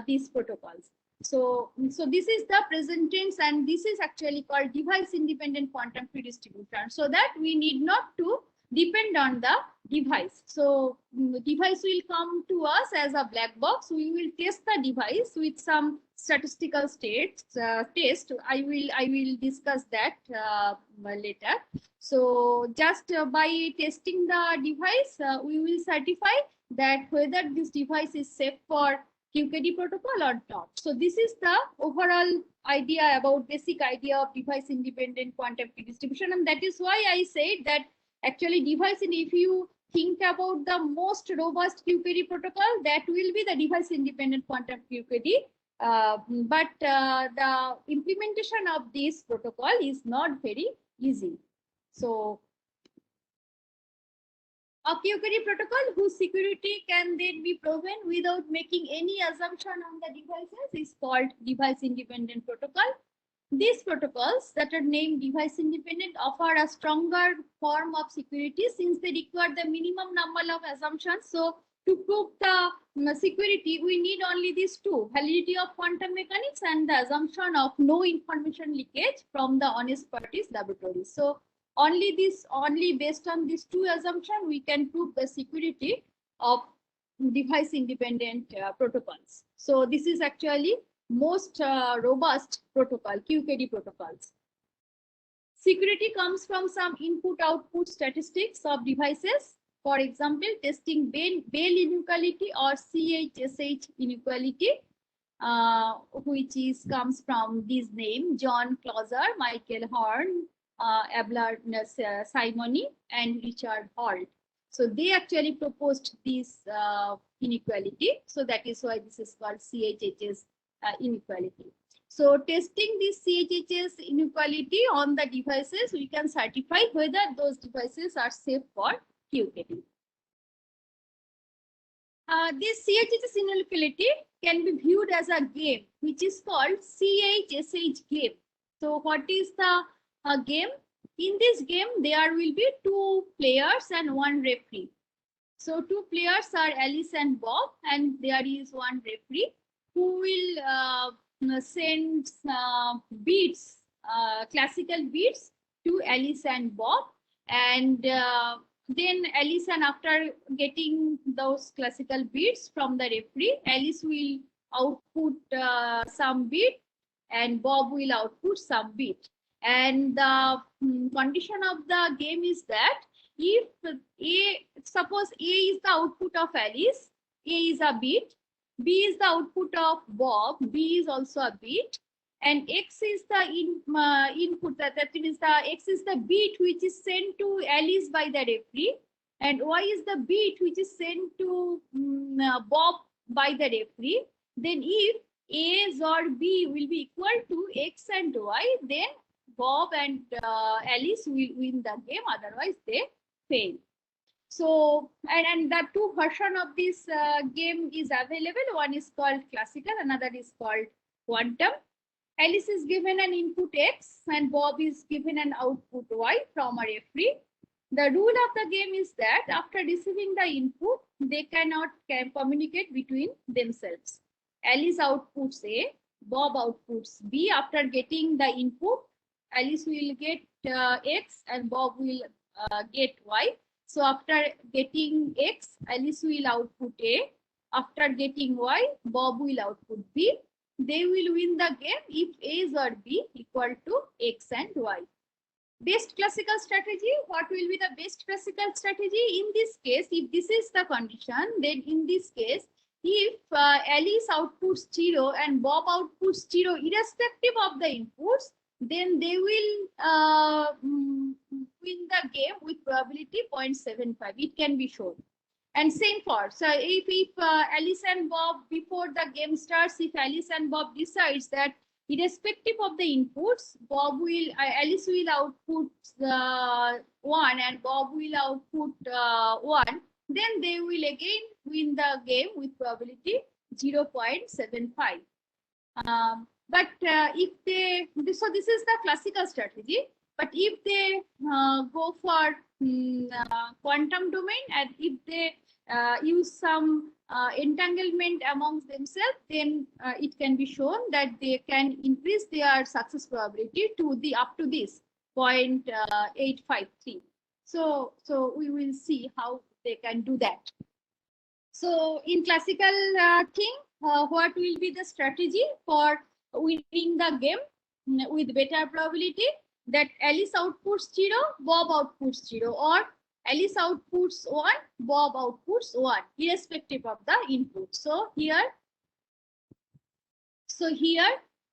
Speaker 3: these protocols. So this is the present tense, and this is actually called device independent quantum field distribution, so that we need not to depend on the device. So the device will come to us as a black box. We will test the device with some statistical test. I will discuss that later. So just by testing the device, we will certify that whether this device is safe for QKD protocol or not. So this is the overall idea about basic idea of device independent quantum field distribution, and that is why I said that actually device, and if you think about the most robust QKD protocol, that will be the device independent quantum QKD. But the implementation of this protocol is not very easy. So a QKD protocol whose security can then be proven without making any assumption on the devices is called device independent protocol. These protocols that are named device independent offer a stronger form of security since they require the minimum number of assumptions. So to prove the security, we need only these two: validity of quantum mechanics and the assumption of no information leakage from the honest parties laboratories. So only based on these two assumptions, we can prove the security of device independent protocols. So this is actually most robust protocol, QKD protocols. Security comes from some input-output statistics of devices. For example, testing Bell inequality or CHSH inequality, which comes from this name: John Clauser, Michael Horn, Abelard Simony, and Richard Holt. So they actually proposed this inequality. So that is why this is called CHHS inequality. So testing this CHHS inequality on the devices, we can certify whether those devices are safe for QKD. This CHHS inequality can be viewed as a game, which is called CHSH game. So what is the game? In this game, there will be two players and one referee. So two players are Alice and Bob, and there is one referee who will send beats, classical beats to Alice and Bob, and then Alice, and after getting those classical beats from the referee, Alice will output some beat, and Bob will output some beat. And the condition of the game is that if suppose A is the output of Alice, A is a beat, B is the output of Bob, B is also a beat, and X is the input, that means the X is the beat which is sent to Alice by the referee, and Y is the beat which is sent to Bob by the referee. Then if A or B will be equal to X and Y, then Bob and Alice will win the game, otherwise they fail. So, and the two version of this game is available. One is called classical, another is called quantum. Alice is given an input X and Bob is given an output Y from a referee. The rule of the game is that after receiving the input, they can communicate between themselves. Alice outputs A, Bob outputs B. After getting the input, Alice will get X and Bob will get Y. So after getting X, Alice will output A. After getting Y, Bob will output B. They will win the game if A or B equal to X and Y. Best classical strategy, what will be the best classical strategy? In this case, if this is the condition, then in this case, if Alice outputs 0 and Bob outputs 0 irrespective of the inputs, then they will win the game with probability 0.75. It can be shown. And same for, so if Alice and Bob, before the game starts, if Alice and Bob decides that irrespective of the inputs, Alice will output 1 and Bob will output 1, then they will again win the game with probability 0.75. But if they, so this is the classical strategy. But if they go for quantum domain, and if they use some entanglement amongst themselves, then it can be shown that they can increase their success probability to the up to this 0.853. So we will see how they can do that. So in classical thing, what will be the strategy for winning the game with better probability? That Alice outputs 0, Bob outputs 0, or Alice outputs 1, Bob outputs 1, irrespective of the input. So here,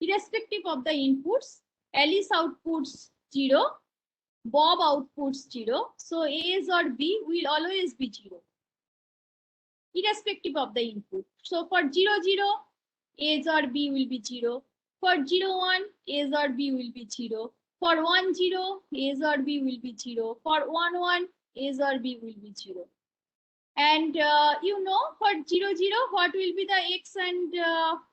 Speaker 3: irrespective of the inputs, Alice outputs 0, Bob outputs 0. So A or B will always be 0, irrespective of the input. So for 0, 0, A or B will be 0. For 0, 1, A or B will be 0. For 1, 0, A or B will be 0. For 1, 1, A or B will be 0. And you know, for 0, 0, what will be the X and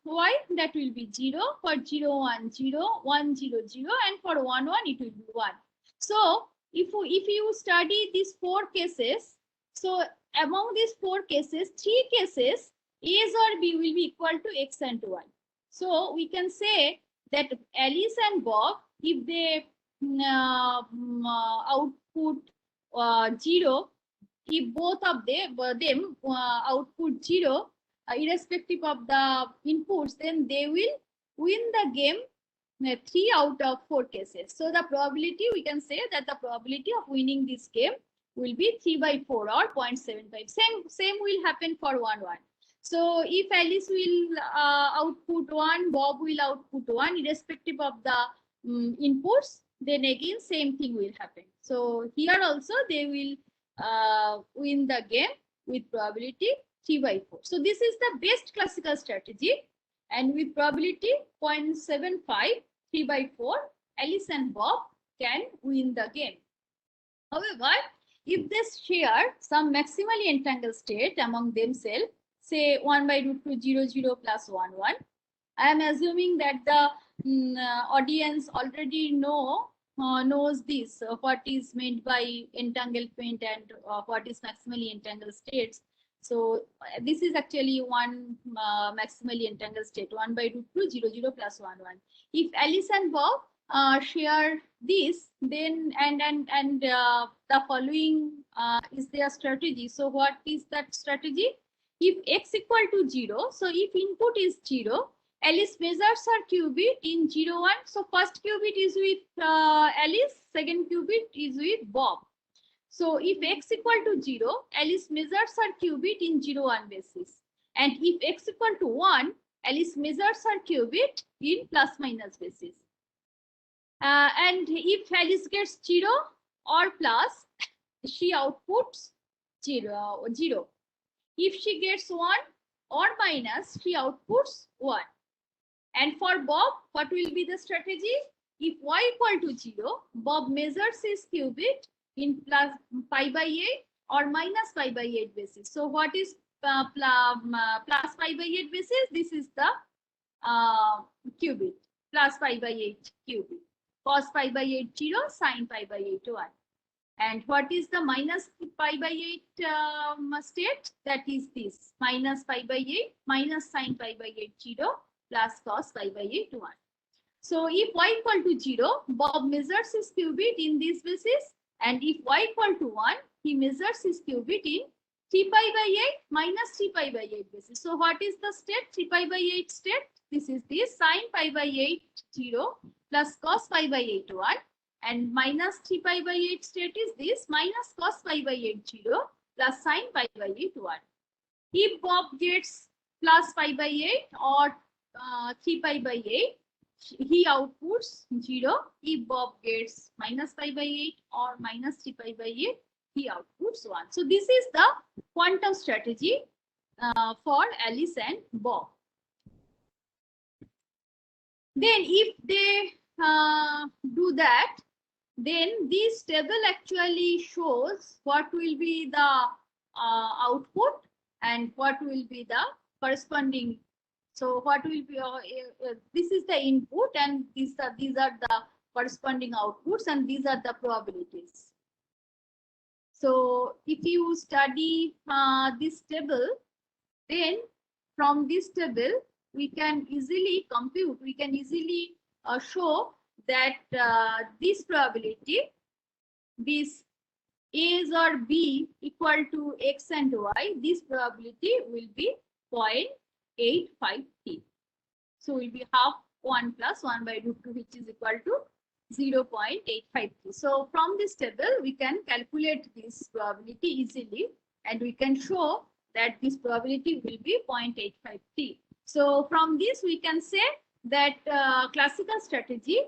Speaker 3: Y? That will be 0. For 0, 1, 0, 1, 0, 0, and for 1, 1, it will be 1. So if you study these 4 cases, so among these 4 cases, 3 cases, A or B will be equal to X and Y. So we can say that Alice and Bob, if they output 0, if both of them output 0, irrespective of the inputs, then they will win the game 3 out of 4 cases. So the probability, we can say that the probability of winning this game will be 3/4 or 0.75. Same will happen for 1, 1. So if Alice will output 1, Bob will output 1, irrespective of the inputs, then again same thing will happen. So here also they will win the game with probability 3/4. So this is the best classical strategy, and with probability 0.75, 3/4, Alice and Bob can win the game. However, if they share some maximally entangled state among themselves, say 1/√2, 0, 0 plus 1, 1. I am assuming that the audience already know knows this, what is meant by entanglement and what is maximally entangled states. So this is actually one maximally entangled state, 1 by root 2, 0, 0 plus 1, 1. If Alice and Bob share this, then and the following is their strategy. So what is that strategy? If x equal to 0, so if input is 0, Alice measures her qubit in 0, 1. So first qubit is with Alice, second qubit is with Bob. So if x equal to 0, Alice measures her qubit in 0, 1 basis. And if x equal to 1, Alice measures her qubit in plus minus basis. And if Alice gets 0 or plus, she outputs 0, 0. If she gets 1 or minus, she outputs 1. And for Bob, what will be the strategy? If y equal to 0, Bob measures his qubit in plus pi by 8 or minus pi by 8 basis. So what is plus pi by 8 basis? This is the qubit, plus pi by 8 qubit. Cos pi by 8 0, sin pi by 8 1. And what is the minus pi by 8 state? That is this, minus pi by 8 minus sin pi by 8 0 plus cos pi by 8 1. So if y equal to 0, Bob measures his qubit in this basis, and if y equal to 1, he measures his qubit in 3 pi by 8 minus 3 pi by 8 basis. So what is the state? 3 pi by 8 state. This is this, sin pi by 8 0 plus cos pi by 8 1, and minus 3 pi by 8 state is this, minus cos pi by 8 0 plus sin pi by 8 1. If Bob gets plus pi by 8 or 3 pi by 8, he outputs 0. If Bob gets minus pi by 8 or minus 3 pi by 8, he outputs 1. So this is the quantum strategy for Alice and Bob. Then if they do that, then this table actually shows what will be the output and what will be the corresponding. So what will be, this is the input and these are the corresponding outputs, and these are the probabilities. So if you study this table, then from this table, we can easily compute, we can easily show that this probability, this A or B equal to X and Y, this probability will be 0.853. So will be half 1 plus 1 by root 2, which is equal to 0.853. So from this table, we can calculate this probability easily, and we can show that this probability will be 0.853. So from this, we can say that classical strategy,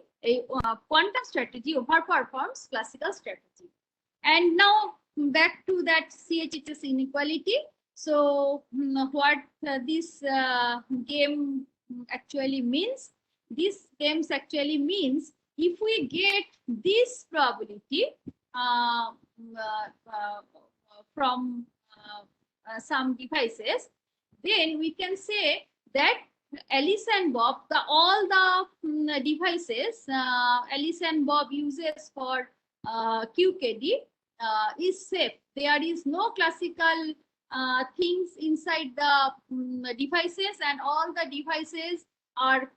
Speaker 3: quantum strategy overperforms classical strategy. And now back to that CHHS inequality. So what this game actually means? This game actually means if we get this probability from some devices, then we can say that Alice and Bob, all the devices Alice and Bob uses for QKD is safe. There is no classical things inside the devices, and all the devices are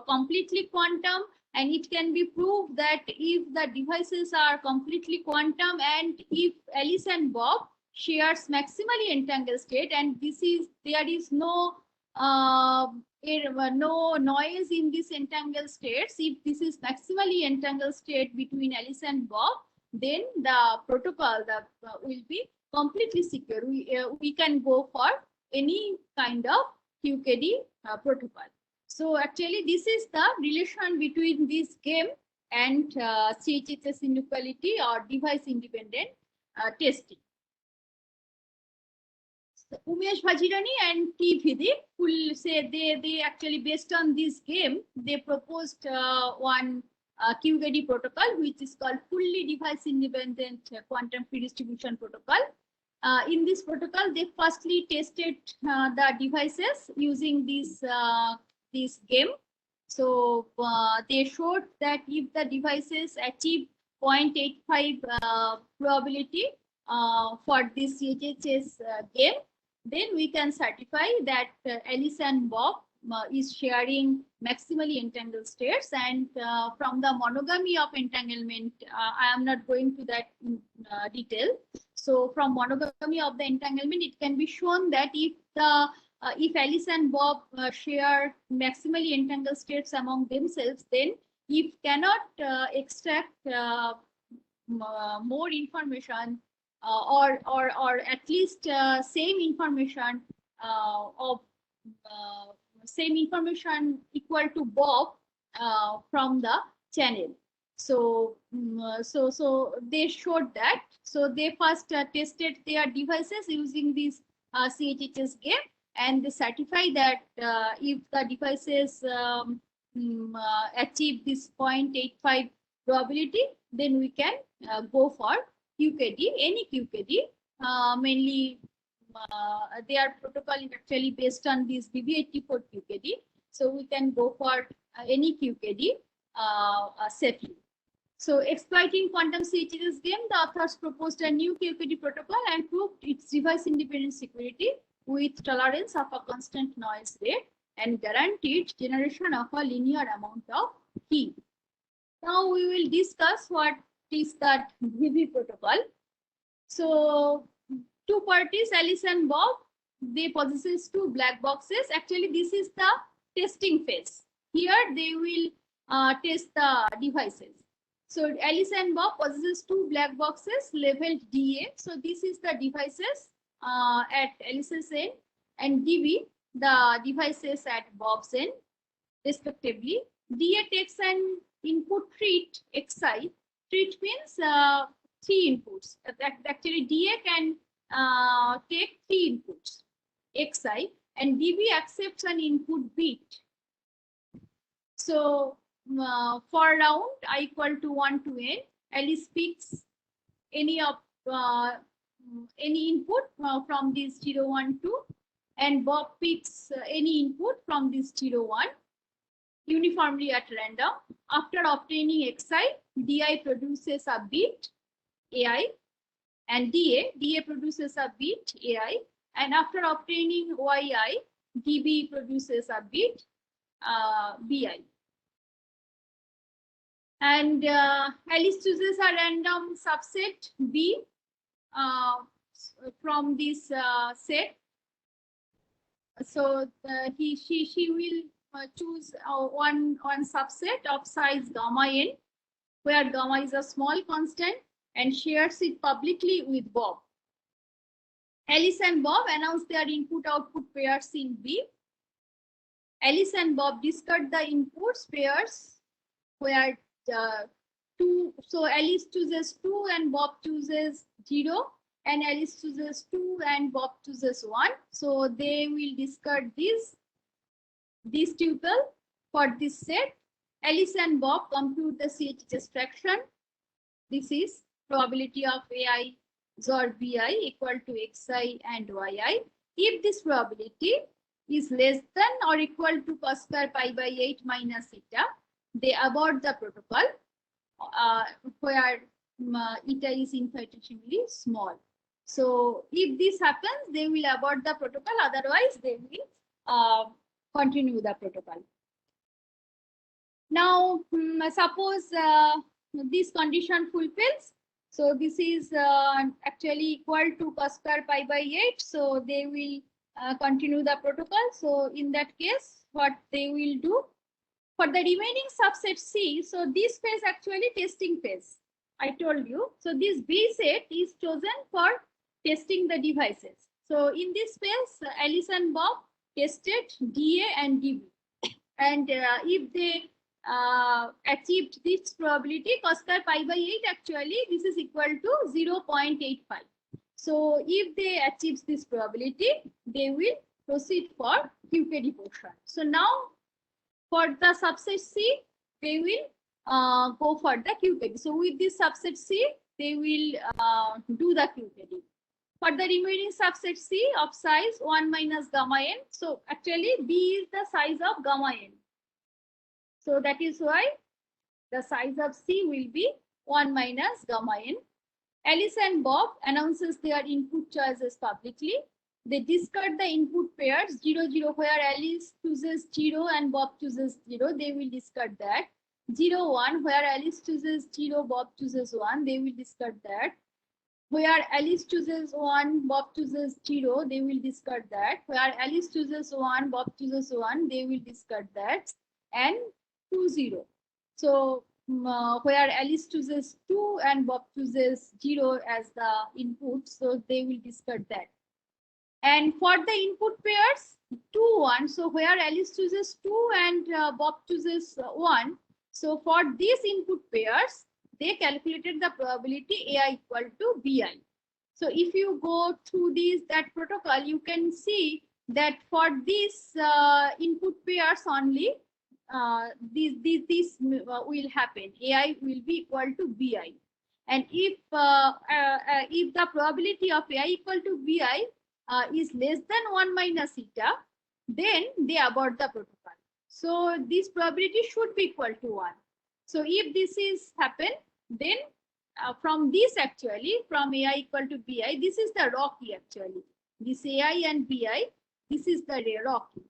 Speaker 3: completely quantum, and it can be proved that if the devices are completely quantum and if Alice and Bob shares maximally entangled state, and there is no noise in this entangled states, if this is maximally entangled state between Alice and Bob, then the protocol will be completely secure. We can go for any kind of QKD protocol. So actually, this is the relation between this game and CHHS inequality or device independent testing. So Umesh Vajirani and T. Vidip will say they actually, based on this game, they proposed one QKD protocol, which is called fully device independent quantum free distribution protocol. In this protocol, they firstly tested the devices using this game, So they showed that if the devices achieve 0.85 probability for this CHHS game, then we can certify that Alice and Bob is sharing maximally entangled states, and from the monogamy of entanglement, I am not going to that in detail. So from monogamy of the entanglement, it can be shown that if Alice and Bob share maximally entangled states among themselves, then if cannot extract more information or at least same information of same information equal to Bob from the channel. So so they showed that. So they first tested their devices using this CHHS game, and they certify that if the devices achieve this 0.85 probability, then we can go for QKD, any QKD, mainly their protocol is actually based on this BB84 QKD. So we can go for any QKD safely. So exploiting quantum CHHS game, the authors proposed a new QKD protocol and proved its device independent security with tolerance of a constant noise rate and guaranteed generation of a linear amount of key. Now we will discuss what is that BB protocol. So two parties, Alice and Bob, they possesses two black boxes. Actually, this is the testing phase. Here they will test the devices. So Alice and Bob possesses two black boxes labeled DA. So this is the devices at Alice's end, and DB, the devices at Bob's end, respectively. DA takes an input treat Xi. Treat means 3 inputs. Actually, DA can take 3 inputs Xi, and DB accepts an input bit. So for round I equal to 1 to n, Alice picks any of any input from this 0, 1, 2, and Bob picks any input from this 0, 1 uniformly at random. After obtaining Xi, Di produces a bit Ai, and DA produces a bit AI, and after obtaining YI, DB produces a bit BI. And Alice chooses a random subset B from this set. So she will choose one subset of size gamma n, where gamma is a small constant, and shares it publicly with Bob. Alice and Bob announce their input-output pairs in B. Alice and Bob discard the inputs pairs where 2. So Alice chooses 2 and Bob chooses 0, and Alice chooses 2 and Bob chooses 1. So they will discard this tuple for this set. Alice and Bob compute the CHHS fraction. This is probability of AI XOR BI equal to Xi and Yi. If this probability is less than or equal to cos square pi by 8 minus eta, they abort the protocol where eta is infinitesimally small. So if this happens, they will abort the protocol, otherwise they will continue the protocol. Now suppose this condition fulfills. So this is actually equal to cos square pi by 8. So they will continue the protocol. So in that case, what they will do for the remaining subset C, so this phase actually testing phase, I told you. So this B set is chosen for testing the devices. So in this phase, Alice and Bob tested DA and DB. And if they achieved this probability, cos square pi by 8, actually this is equal to 0.85. So if they achieve this probability, they will proceed for QKD portion. So now for the subset C, they will go for the QKD. So with this subset C, they will do the QKD. For the remaining subset C of size 1 minus gamma n, so actually B is the size of gamma n. So that is why the size of C will be 1 minus gamma n. Alice and Bob announces their input choices publicly. They discard the input pairs 0, 0, where Alice chooses 0 and Bob chooses 0. They will discard that. 0, 1, where Alice chooses 0, Bob chooses 1. They will discard that. Where Alice chooses 1, Bob chooses 0. They will discard that. Where Alice chooses 1, Bob chooses 1. They will discard that. And 2, 0. So where Alice chooses 2 and Bob chooses 0 as the input, so they will discard that. And for the input pairs, 2, 1, so where Alice chooses 2 and Bob chooses 1, so for these input pairs, they calculated the probability AI equal to BI. So if you go through that protocol, you can see that for these input pairs only, this will happen. AI will be equal to BI. And if the probability of AI equal to BI is less than 1 minus eta, then they abort the protocol. So this probability should be equal to 1. So if this is happen, then from this actually, from AI equal to BI, this is the raw key actually. This AI and BI, this is the raw key.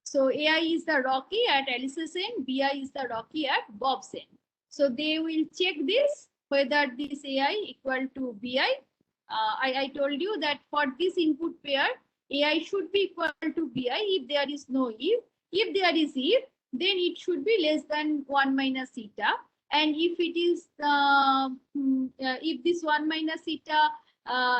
Speaker 3: So AI is the raw key at Alice's end, BI is the raw key at Bob's end. So they will check this, whether this AI equal to BI. I told you that for this input pair, AI should be equal to BI if there is no if. If there is if, then it should be less than 1 minus eta. And if it is, if this 1 minus eta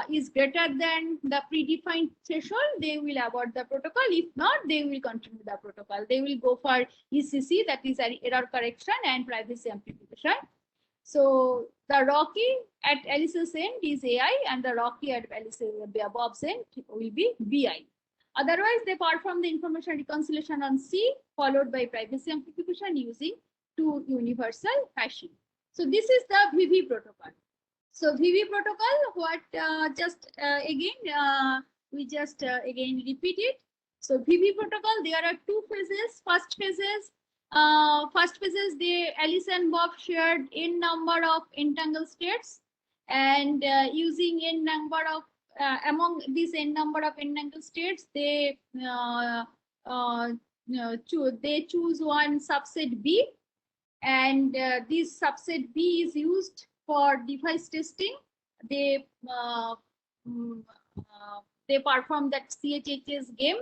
Speaker 3: is greater than the predefined threshold, they will abort the protocol. If not, they will continue the protocol. They will go for ECC, that is error correction and privacy amplification. So the raw key at Alice's end is AI, and the raw key at Bob's end will be BI. Otherwise, they perform the information reconciliation on C, followed by privacy amplification using 2 universal hashing. So this is the VV protocol. So VV protocol, what we just again repeat it. So VV protocol, there are 2 phases. First phases, Alice and Bob shared n number of entangled states, and using n number of among these n number of entangled states, they choose one subset B, and this subset B is used for device testing. They perform that CHHS game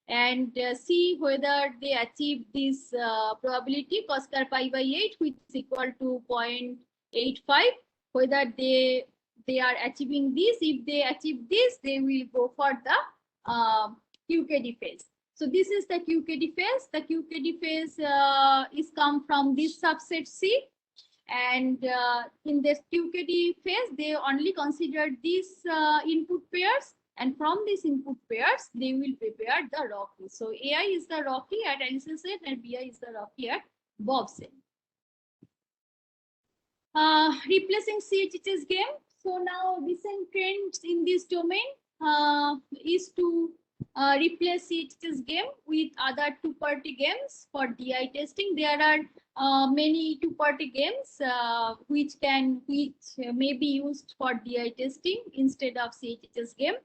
Speaker 3: and see whether they achieve this probability cos square pi by 8, which is equal to 0.85. Whether they are achieving this. If they achieve this, they will go for the QKD phase. So this is the QKD phase. The QKD phase is come from this subset C, and in this QKD phase, they only consider these input pairs, and from these input pairs, they will prepare the raw key. So AI is the raw key at Alice's end, and BI is the raw key at Bob's end. Replacing CHHS game. So now recent trends in this domain is to replace CHHS game with other two-party games for DI testing. There are many two-party games which may be used for DI testing instead of CHHS game.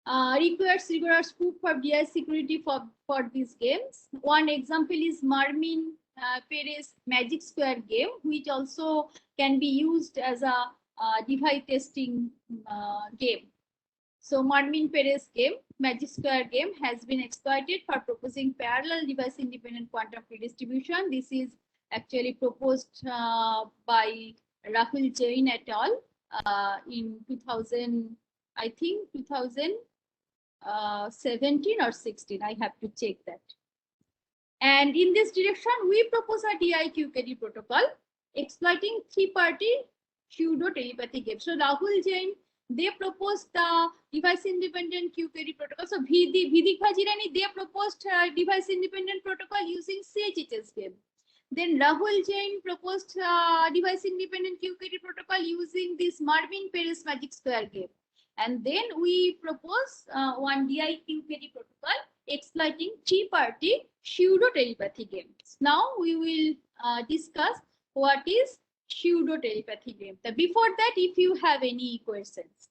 Speaker 3: Requires rigorous proof for DI security for these games. One example is Marmin Perez Magic Square game, which also can be used as a device testing game. So Marmin Perez game, Magic Square game, has been exploited for proposing parallel device-independent quantum redistribution. This is actually proposed by Rahul Jain et al. In 2000, I think 2017 or 16. I have to check that. And in this direction, we propose a DI-QKD protocol exploiting three-party pseudo-telepathy game. So Rahul Jain, they proposed the device-independent QKD protocol. So Vidik Vajirani, they proposed device-independent protocol using CHHS game. Then Rahul Jain proposed device-independent QKD protocol using this Marmin Perez Magic Square game. And then we propose one DI-QKD protocol exploiting three-party pseudo-telepathy games. Now we will discuss what is pseudo-telepathy game. Before that, if you have any questions.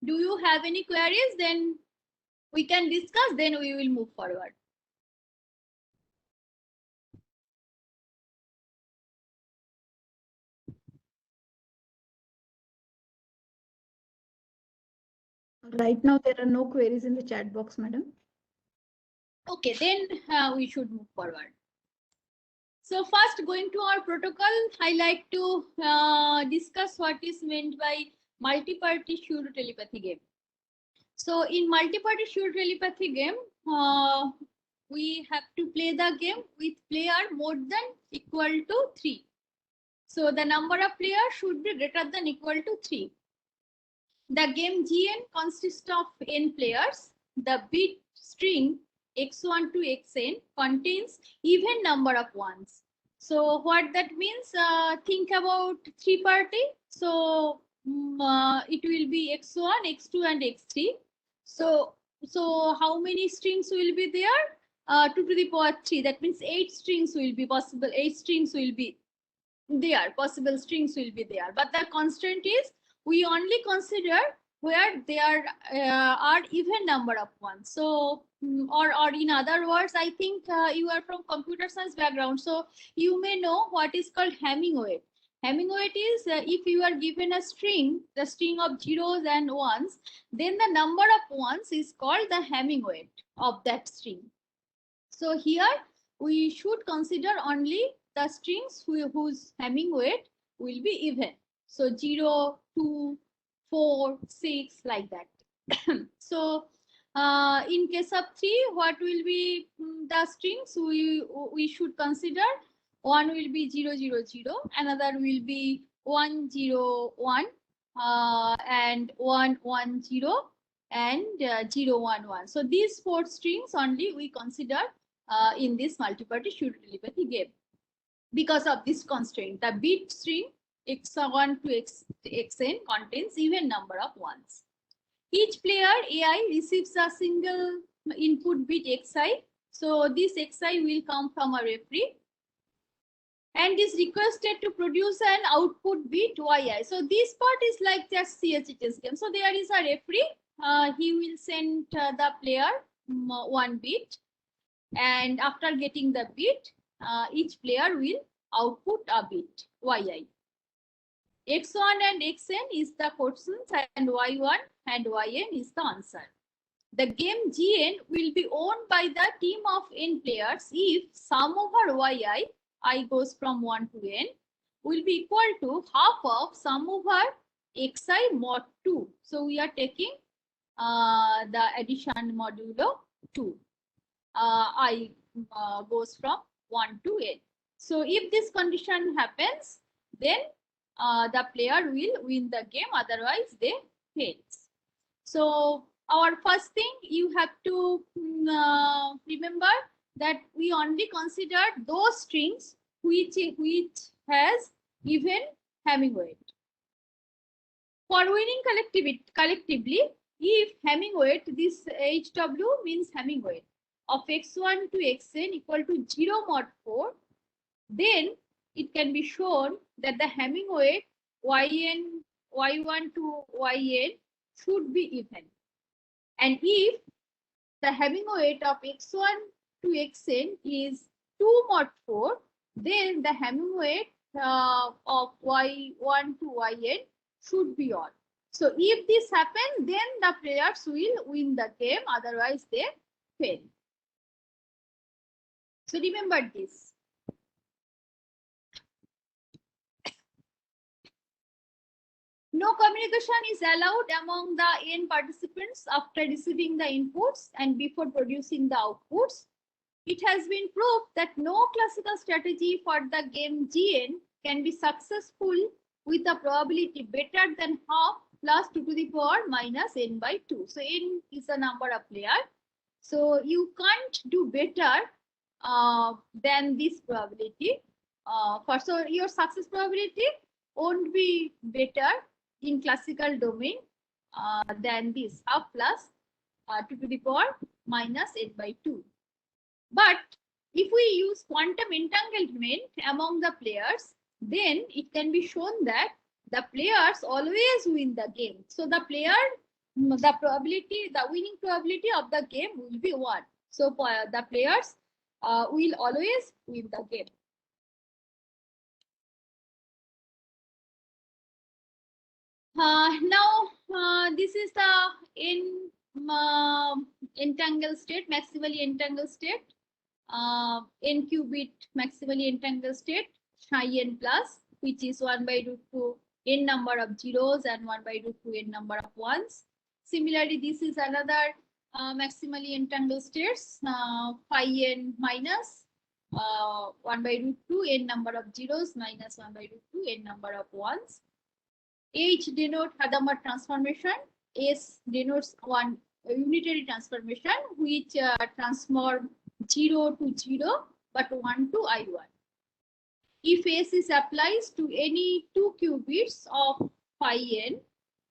Speaker 3: Do you have any queries? Then we can discuss, then we will move forward.
Speaker 2: Right now, there are no queries in the chat box, madam.
Speaker 3: Okay, then we should move forward. So first, going to our protocol, I like to discuss what is meant by multi-party pseudo-telepathy game. So in multi-party pseudo-telepathy game, we have to play the game with player more than equal to 3. So the number of players should be greater than equal to 3. The game GN consists of n players. The bit string x1 to xn contains even number of ones. So what that means, think about 3-party. So it will be x1, x2 and x3. So how many strings will be there? 2 to the power 3. That means 8 strings will be possible. 8 strings will be there. Possible strings will be there. But the constraint is we only consider where there are even number of ones. So, or in other words, I think you are from computer science background, so you may know what is called Hamming weight. Hamming weight is if you are given a string, the string of zeros and ones, then the number of ones is called the Hamming weight of that string. So here we should consider only the strings whose Hamming weight will be even. So 0, 2, 4, 6, like that. So in case of 3, what will be the strings we should consider? One will be 0, 0, 0, another will be 1, 0, 1, and 1, 1, 0, and 0, 1, 1. So these 4 strings only we consider in this multi-party pseudo-telepathy game. Because of this constraint, the bit string x1 to xn contains even number of ones. Each player AI receives a single input bit xi. So this xi will come from a referee and is requested to produce an output bit yi. So this part is like just CHS game. So there is a referee. He will send the player 1 bit, and after getting the bit, each player will output a bit yi. X1 and Xn is the questions and Y1 and Yn is the answer. The game Gn will be owned by the team of n players if sum over yi, I goes from 1 to n, will be equal to half of sum over xi mod 2. So we are taking the addition modulo 2. I goes from 1 to n. So if this condition happens, then the player will win the game, otherwise they fails. So our first thing you have to remember that we only consider those strings which has even Hamming weight. For winning collectively, if Hamming weight, this HW means Hamming weight of x1 to xn equal to 0 mod 4, then it can be shown that the Hamming weight yn, y1 to yn should be even. And if the Hamming weight of x1 to xn is 2 mod 4, then the Hamming weight of y1 to yn should be odd. So if this happens, then the players will win the game, otherwise they fail. So remember this. No communication is allowed among the n participants after receiving the inputs and before producing the outputs. It has been proved that no classical strategy for the game Gn can be successful with a probability better than half plus 2 to the power minus n by 2. So n is the number of players. So you can't do better than this probability. so your success probability won't be better in classical domain than this half plus 2 to the power minus 8 by 2. But if we use quantum entanglement among the players, then it can be shown that the players always win the game. So the winning probability of the game will be 1. So the players will always win the game. Now this is the entangled state, maximally entangled state, n qubit maximally entangled state, psi n plus, which is 1 by root 2 n number of zeros and 1 by root 2 n number of ones. Similarly, this is another maximally entangled states, phi n minus 1 by root 2 n number of zeros minus 1 by root 2 n number of ones. H denotes Hadamard transformation. S denotes one unitary transformation which transform 0 to 0 but 1 to I1. If S is applies to any 2 qubits of phi n,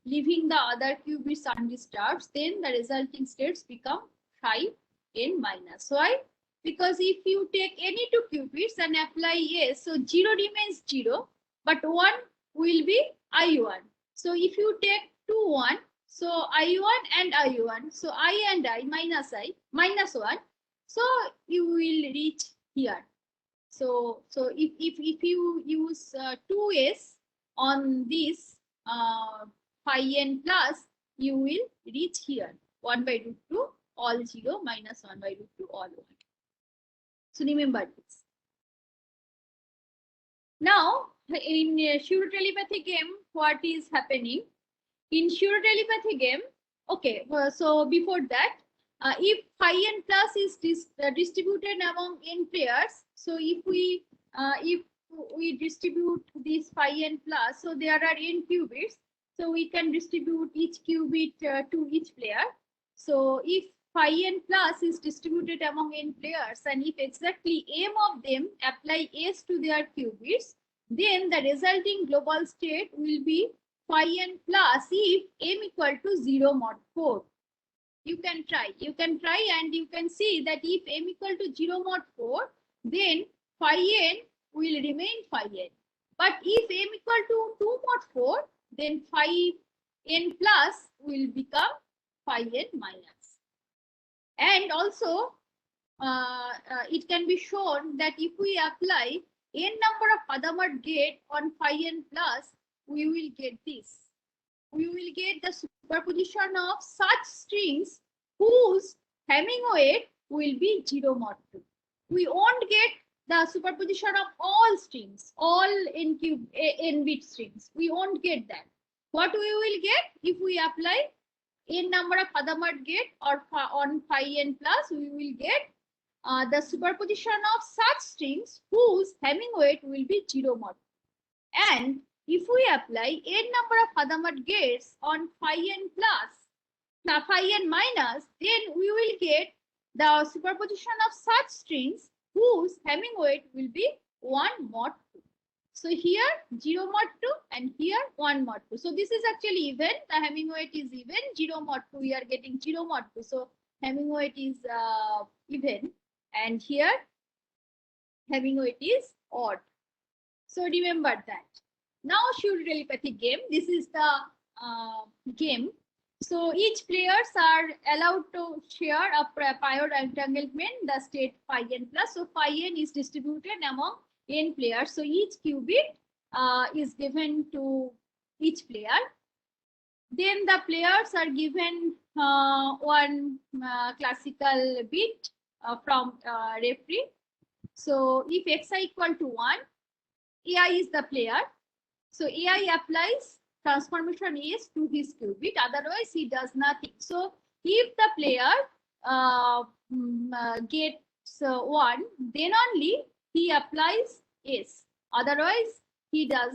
Speaker 3: leaving the other qubits undisturbed, then the resulting states become phi n minus. Why? Because if you take any 2 qubits and apply S, so 0 remains 0, but 1 will be I1. So if you take 2, 1, so I1 and I1, so I and I minus 1, so you will reach here. So if you use 2s on this phi n plus, you will reach here 1 by root 2 all 0 minus 1 by root 2 all 1. So remember this. Now in pseudo-telepathy game, what is happening? In pseudo-telepathy game, okay, so before that, if phi n plus is distributed among n players, so if we distribute this phi n plus, so there are n qubits, so we can distribute each qubit to each player. So if phi n plus is distributed among n players, and if exactly m of them apply s to their qubits, then the resulting global state will be phi n plus if m equal to 0 mod 4. You can try and you can see that if m equal to 0 mod 4, then phi n will remain phi n. But if m equal to 2 mod 4, then phi n plus will become phi n minus. And also, it can be shown that if we apply n number of Hadamard gate on phi n plus, we will get this. We will get the superposition of such strings whose Hamming weight will be 0 mod 2. We won't get the superposition of all strings, all n bit strings. We won't get that. What we will get if we apply n number of Hadamard gate or on phi n plus, we will get the superposition of such strings whose Hamming weight will be 0 mod 2. And if we apply n number of Hadamard gates on phi n plus, phi n minus, then we will get the superposition of such strings whose Hamming weight will be 1 mod 2. So here 0 mod 2 and here 1 mod 2. So this is actually even. The Hamming weight is even. 0 mod 2, we are getting 0 mod 2. So Hamming weight is even. And here Hamming weight is odd. So remember that. Now pseudo-telepathy game. This is the game. So each players are allowed to share a prior entanglement, the state phi n plus. So phi n is distributed among n players. So each qubit is given to each player. Then the players are given one classical bit from referee. So if xi equal to 1, ai is the player. So ai applies transformation S to his qubit, otherwise he does nothing. So if the player gets 1, then only he applies S, otherwise he does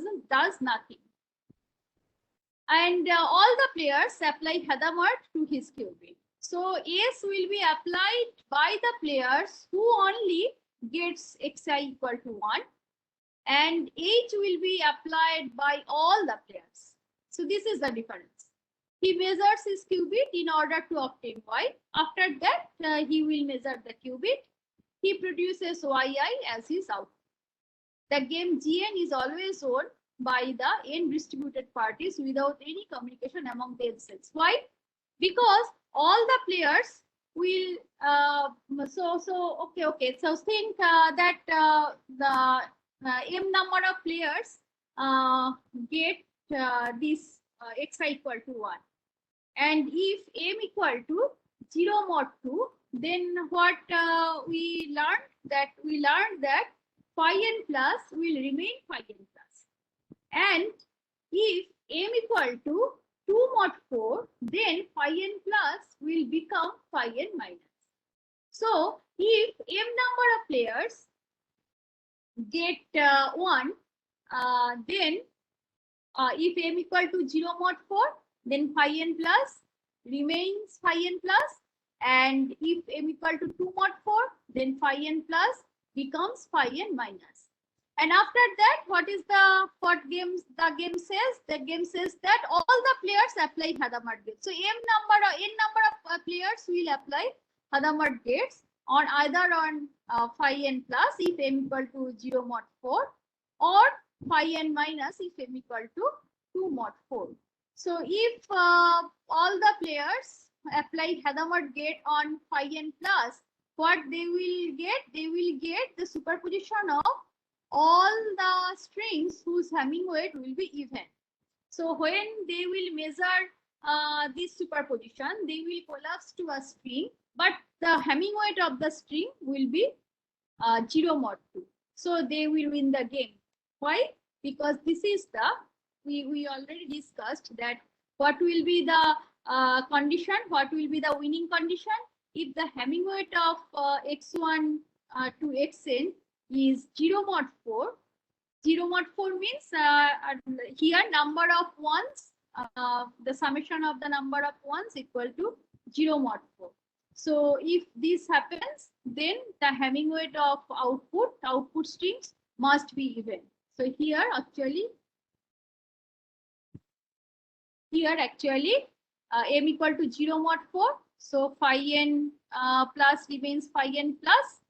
Speaker 3: nothing. And all the players apply Hadamard to his qubit. So S will be applied by the players who only gets xi equal to 1. and H will be applied by all the players. So this is the difference. He measures his qubit in order to obtain Y. After that, he will measure the qubit. He produces Yi as his output. The game GN is always won by the n distributed parties without any communication among themselves. Why? Because all the players will okay. So think that the m number of players get this xi equal to 1, and if m equal to 0 mod 2, then what we learned that phi n plus will remain phi n plus, and if m equal to 2 mod 4, then phi n plus will become phi n minus. So if m number of players get 1, then if m equal to 0 mod 4, then phi n plus remains phi n plus, and if m equal to 2 mod 4, then phi n plus becomes phi n minus. And after that, the game says? The game says that all the players apply Hadamard gates. So n number of players will apply Hadamard gates on either on phi n plus if m equal to 0 mod 4, or phi n minus if m equal to 2 mod 4. So if all the players apply Hadamard gate on phi n plus, what they will get? They will get the superposition of all the strings whose Hamming weight will be even. So when they will measure this superposition, they will collapse to a string, but the Hamming weight of the string will be 0 mod 2. So they will win the game. Why? Because this is the, we already discussed that what will be the condition, what will be the winning condition if the Hamming weight of x1 to xn is 0 mod 4. 0 mod 4 means here number of ones, the summation of the number of ones equal to 0 mod 4. So if this happens, then the Hamming weight of output strings must be even. So here actually m equal to 0 mod 4. So phi n plus remains phi n plus.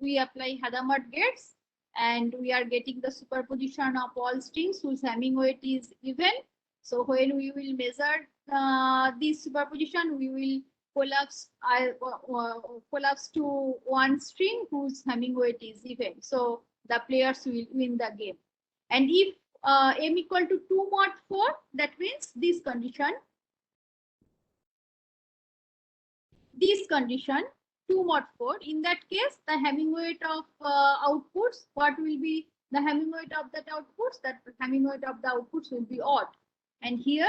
Speaker 3: We apply Hadamard gates, and we are getting the superposition of all strings whose Hamming weight is even. So when we will measure this superposition, we will collapse to one string whose Hamming weight is even. So the players will win the game. And if m equal to 2 mod 4, that means this condition, 2 mod 4, in that case the Hamming weight of outputs, what will be the Hamming weight of that outputs? That Hamming weight of the outputs will be odd. And here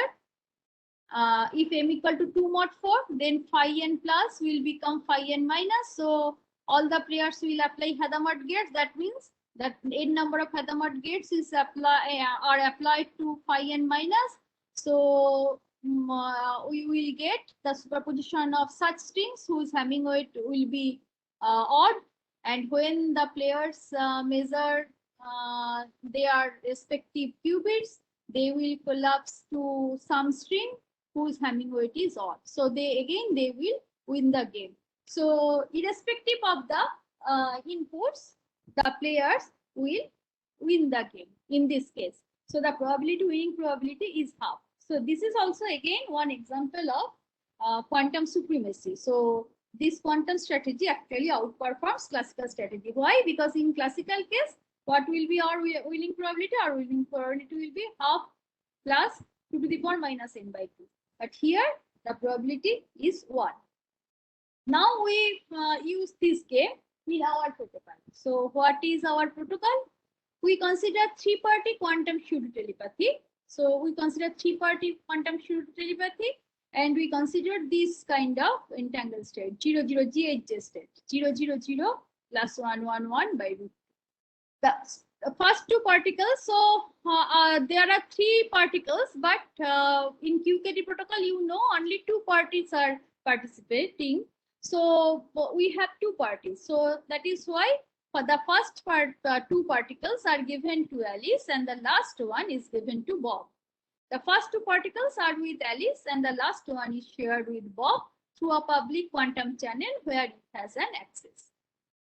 Speaker 3: if m equal to 2 mod 4, then phi n plus will become phi n minus. So all the players will apply Hadamard gates. That means that n number of Hadamard gates is applied to phi n minus. So we will get the superposition of such strings whose Hamming weight will be odd, and when the players measure their respective qubits, they will collapse to some string whose Hamming weight is odd. So they will win the game. So irrespective of the inputs, the players will win the game in this case. So the winning probability is half. So this is also again one example of quantum supremacy. So this quantum strategy actually outperforms classical strategy. Why? Because in classical case, what will be our winning probability? Our winning probability will be half plus 2 to the power minus n by 2. But here the probability is 1. Now we use this game in our protocol. So what is our protocol? We consider three-party quantum pseudo-telepathy. So we consider three-party quantum pseudo-telepathy, and we consider this kind of entangled state, 0, 0, GHZ state, 0, 0, 0 plus 1, 1, 1 by root 2. The first two particles, so there are three particles, but in QKD protocol, only two parties are participating. So we have two parties. So that is why For the first part, two particles are given to Alice and the last one is given to Bob. The first two particles are with Alice and the last one is shared with Bob through a public quantum channel where it has an access.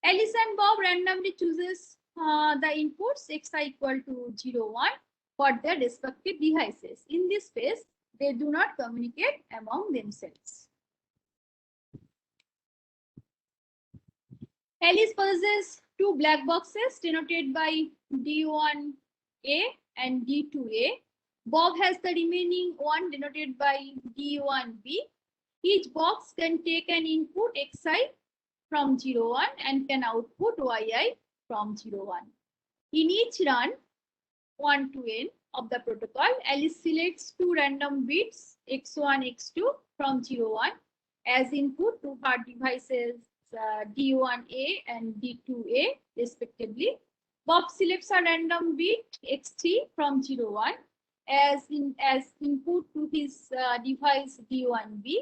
Speaker 3: Alice and Bob randomly chooses the inputs xi equal to 0, 1 for their respective devices. In this phase, they do not communicate among themselves. Alice possesses two black boxes denoted by D1A and D2A. Bob has the remaining one denoted by D1B. Each box can take an input xi from 0, 1 and can output yi from 0, 1. In each run 1 to n of the protocol, Alice selects two random bits x1, x2 from 0, 1 as input to her devices D1A and D2A respectively. Bob selects a random bit x3 from 0, 1 as input to his device D1B.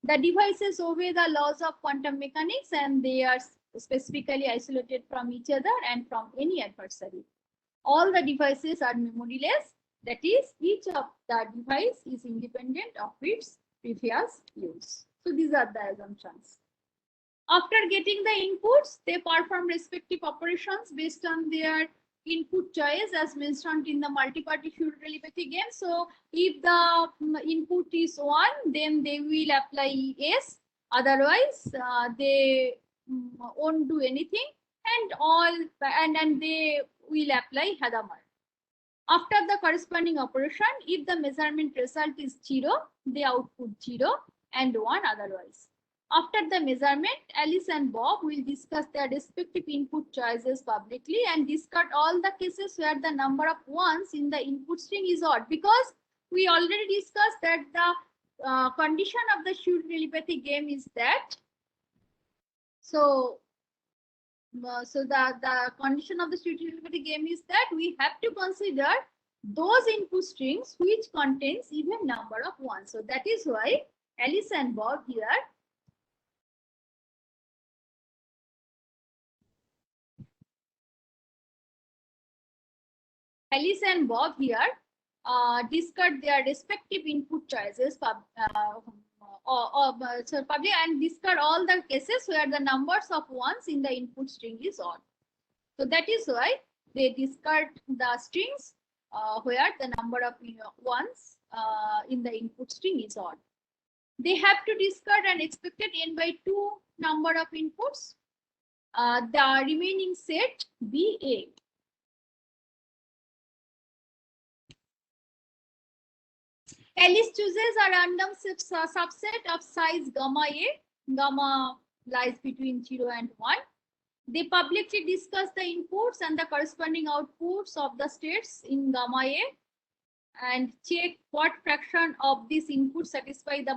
Speaker 3: The devices obey the laws of quantum mechanics and they are specifically isolated from each other and from any adversary. All the devices are memoryless, that is, each of the device is independent of its previous use. So these are the assumptions. After getting the inputs, they perform respective operations based on their input choice as mentioned in the multi-party fluid telepathy game. So if the input is 1, then they will apply S. Otherwise, they won't do anything, and they will apply Hadamard. After the corresponding operation, if the measurement result is 0, they output 0 and 1 otherwise. After the measurement, Alice and Bob will discuss their respective input choices publicly and discard all the cases where the number of ones in the input string is odd, because we already discussed that the condition of the fluid telepathy game is that the condition of the fluid telepathy game is that we have to consider those input strings which contains even number of ones. So that is why Alice and Bob here discard their respective input choices public and discard all the cases where the numbers of ones in the input string is odd. So that is why they discard the strings where the number of ones in the input string is odd. They have to discard an expected n by 2 number of inputs. The remaining set be A. Alice chooses a random subset of size gamma A. Gamma lies between 0 and 1. They publicly discuss the inputs and the corresponding outputs of the states in gamma A and check what fraction of this input satisfy the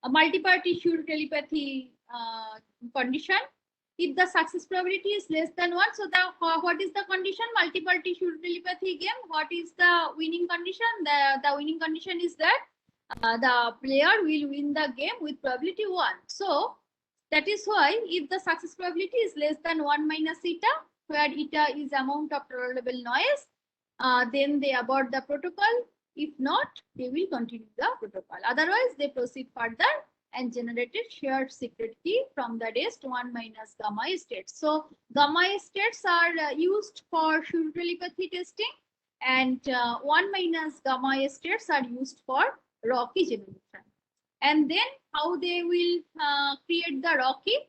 Speaker 3: multi-party fluid telepathy condition. If the success probability is less than 1, so what is the condition? Multi-party fluid telepathy game. What is the winning condition? The winning condition is that the player will win the game with probability 1. So that is why if the success probability is less than 1 minus eta, where eta is amount of tolerable noise, then they abort the protocol. If not, they will continue the protocol. Otherwise, they proceed further and generated shared secret key from the rest 1 minus gamma states. So gamma states are used for fluid telepathy testing, and 1 minus gamma states are used for raw key generation. And then how they will create the raw key?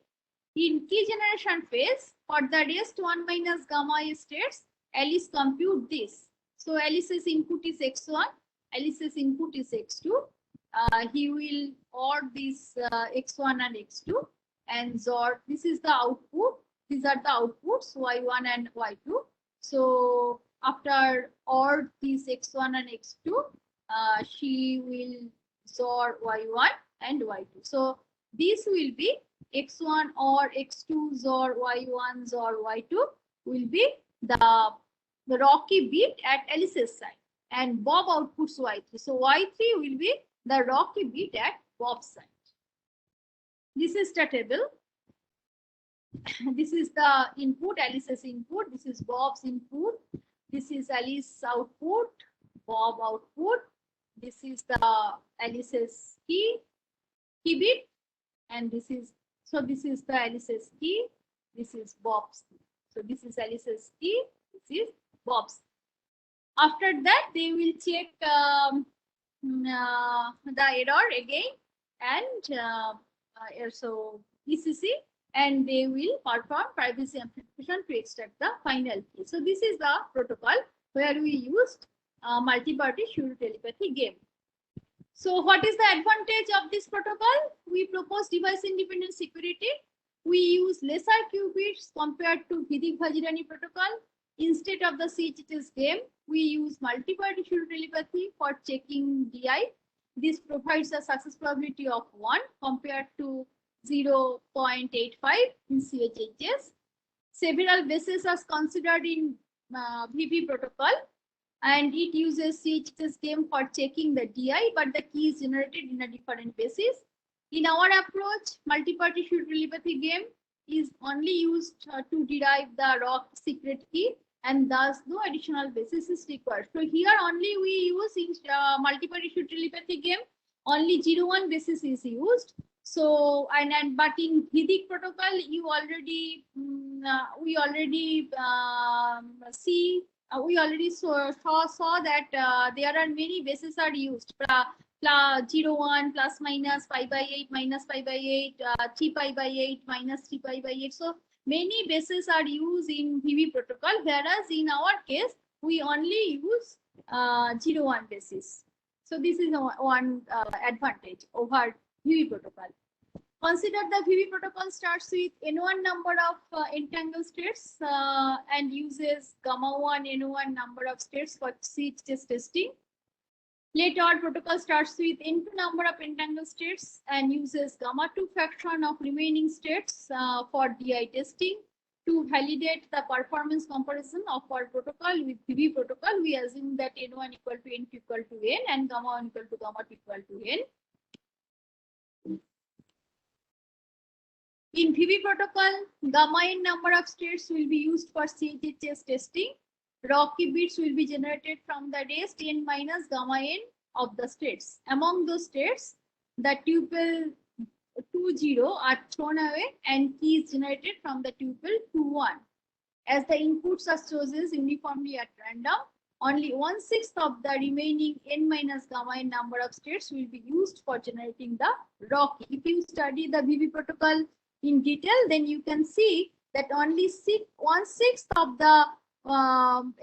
Speaker 3: In key generation phase, for the rest 1 minus gamma states, Alice compute this. So Alice's input is x1, Alice's input is x2. He will OR this x1 and x2 and XOR. This is the output. These are the outputs y1 and y2. So after OR these x1 and x2, she will XOR y1 and y2. So this will be x1 or x2 XOR y1 XOR y2 will be the raw key bit at Alice's side, and Bob outputs y3. So y3 will be the raw key bit at Bob's side. This is the table. this is the input, Alice's input. This is Bob's input. This is Alice's output, Bob output. This is the Alice's key bit, and this is the Alice's key. This is Bob's key. So this is Alice's key. This is Bob's. After that, they will check the error again, and so ECC, and they will perform privacy amplification to extract the final key. So this is the protocol where we used multi-party pseudo telepathy game. So what is the advantage of this protocol? We propose device independent security. We use lesser qubits compared to Vedic-Vajirani protocol. Instead of the CHTS game, we use multi-party pseudo telepathy for checking DI. This provides a success probability of 1 compared to 0.85 in CHHS. Several bases are considered in VP protocol, and it uses CHTS game for checking the DI, but the key is generated in a different basis. In our approach, multi-party pseudo telepathy game is only used to derive the ROC secret key, and thus no additional basis is required. So here only we use in multi-party pseudo telepathy game, only 0-1 basis is used. So but in Vedic protocol, you already we already saw that there are many bases are used. 0-1, plus minus pi by 8, minus pi by 8, 3 pi by 8, minus 3 pi by 8. So many bases are used in VV protocol, whereas in our case, we only use 0-1 basis. So this is one advantage over VV protocol. Consider the VV protocol starts with N1 number of entangled states and uses gamma 1 N1 number of states for CHTS testing. Later, protocol starts with N2 number of entangled states and uses gamma 2 fraction of remaining states for DI testing. To validate the performance comparison of our protocol with VV protocol, we assume that N1 equal to N2 equal to N and gamma 1 equal to gamma 2 equal to N. In VV protocol, gamma n number of states will be used for CHHS testing. ROCKY bits will be generated from the rest n minus gamma n of the states. Among those states, the tuple 20 are thrown away and key is generated from the tuple 21. As the inputs are chosen uniformly at random, only 1/6 of the remaining n minus gamma n number of states will be used for generating the ROCKY. If you study the VV protocol in detail, then you can see that only 1/6 of the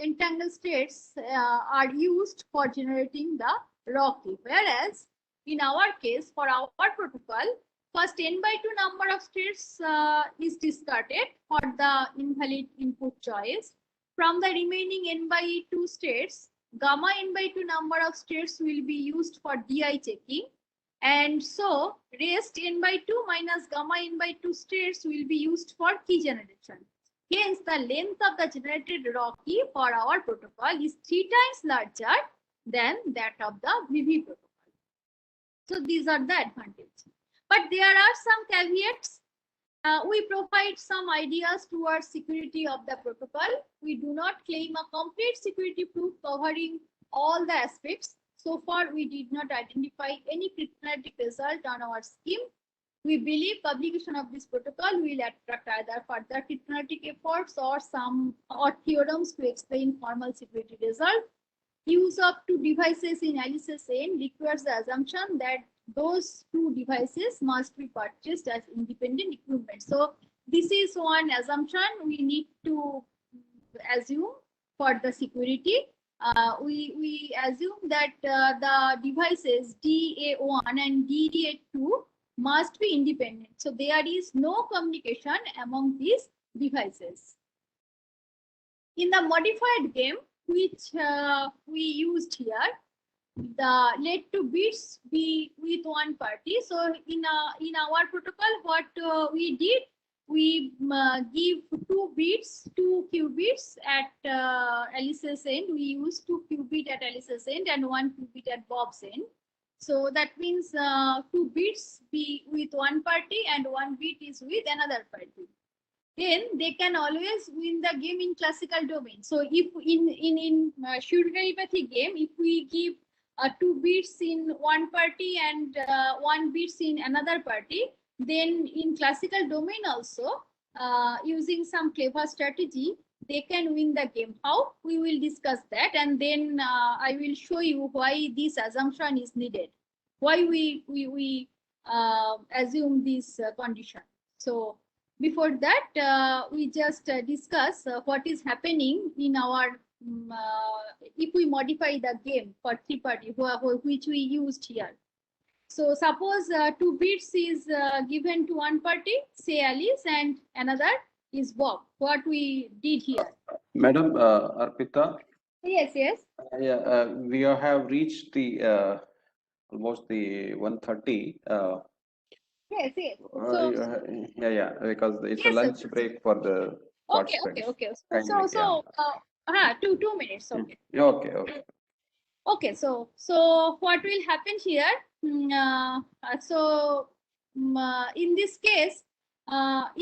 Speaker 3: entangled states are used for generating the ROCKY. Whereas in our case, for our protocol, first n/2 number of states is discarded for the invalid input choice. From the remaining n/2 states, gamma n/2 number of states will be used for DI checking. And so rest n/2 minus gamma n/2 states will be used for key generation. Hence, the length of the generated ROCKY for our protocol is 3 times larger than that of the VV protocol. So these are the advantages. But there are some caveats. We provide some ideas towards security of the protocol. We do not claim a complete security proof covering all the aspects. So far, we did not identify any cryptographic result on our scheme. We believe publication of this protocol will attract either further cryptographic efforts or theorems to explain formal security result. Use of 2 devices in Alice's N requires the assumption that those 2 devices must be purchased as independent equipment. So this is one assumption we need to assume for the security. We assume that the devices DA1 and DDA2 must be independent. So there is no communication among these devices. In the modified game, which we used here, the let 2 bits be with one party. So in our protocol, what we did, we give 2 bits, 2 qubits at Alice's end. We use 2 qubit at Alice's end and 1 qubit at Bob's end. So that means 2 bits be with one party and 1 bit is with another party. then they can always win the game in classical domain. So if in pseudo telepathy game, if we give 2 bits in one party and 1 bits in another party, then in classical domain also, using some clever strategy, they can win the game. How? We will discuss that, and then I will show you why this assumption is needed, why we assume this condition. So before that, we just discuss what is happening in our if we modify the game for 3 party which we used here. So suppose 2 bits is given to one party, say Alice, and another is Bob. What we did here.
Speaker 1: Madam Arpita,
Speaker 3: Yes, yes.
Speaker 1: yeah, we have reached the almost the 1:30.
Speaker 3: Yes, yes. So
Speaker 1: Yeah, because it's a
Speaker 3: yes,
Speaker 1: lunch
Speaker 3: sir.
Speaker 1: break for the
Speaker 3: Okay,
Speaker 1: participants.
Speaker 3: okay.
Speaker 1: Kindly,
Speaker 3: So 2 minutes. Okay.
Speaker 1: yeah, okay.
Speaker 3: Okay, so what will happen here? In this case,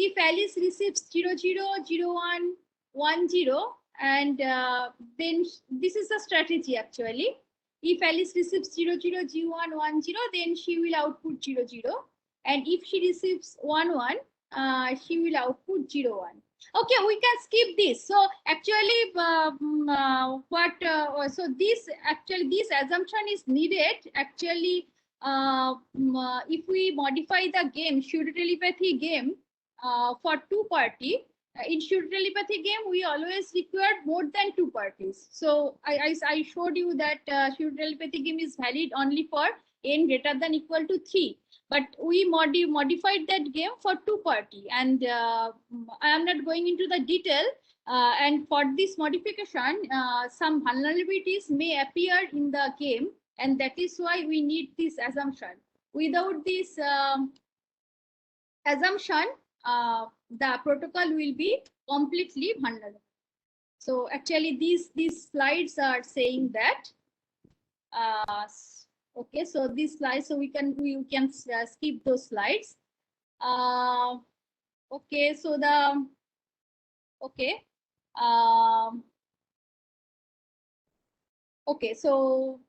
Speaker 3: if Alice receives 0, 0, 0, 1, 1, 0, and then this is a strategy actually. If Alice receives 0, 0, 0, 1, 1, 0, then she will output 0, 0. And if she receives 1, 1, she will output 0, 1. Okay, we can skip this. So actually so this assumption is needed actually if we modify the game pseudo telepathy game for 2 party. In pseudo telepathy game we always require more than 2 parties. So I showed you that pseudo telepathy game is valid only for n greater than equal to 3. But we modified that game for 2 party, and I am not going into the detail. And for this modification, some vulnerabilities may appear in the game, and that is why we need this assumption. Without this assumption, the protocol will be completely vulnerable. So actually, these slides are saying that. Okay, so these slides, so we can skip those slides. Okay, so the okay. Okay, so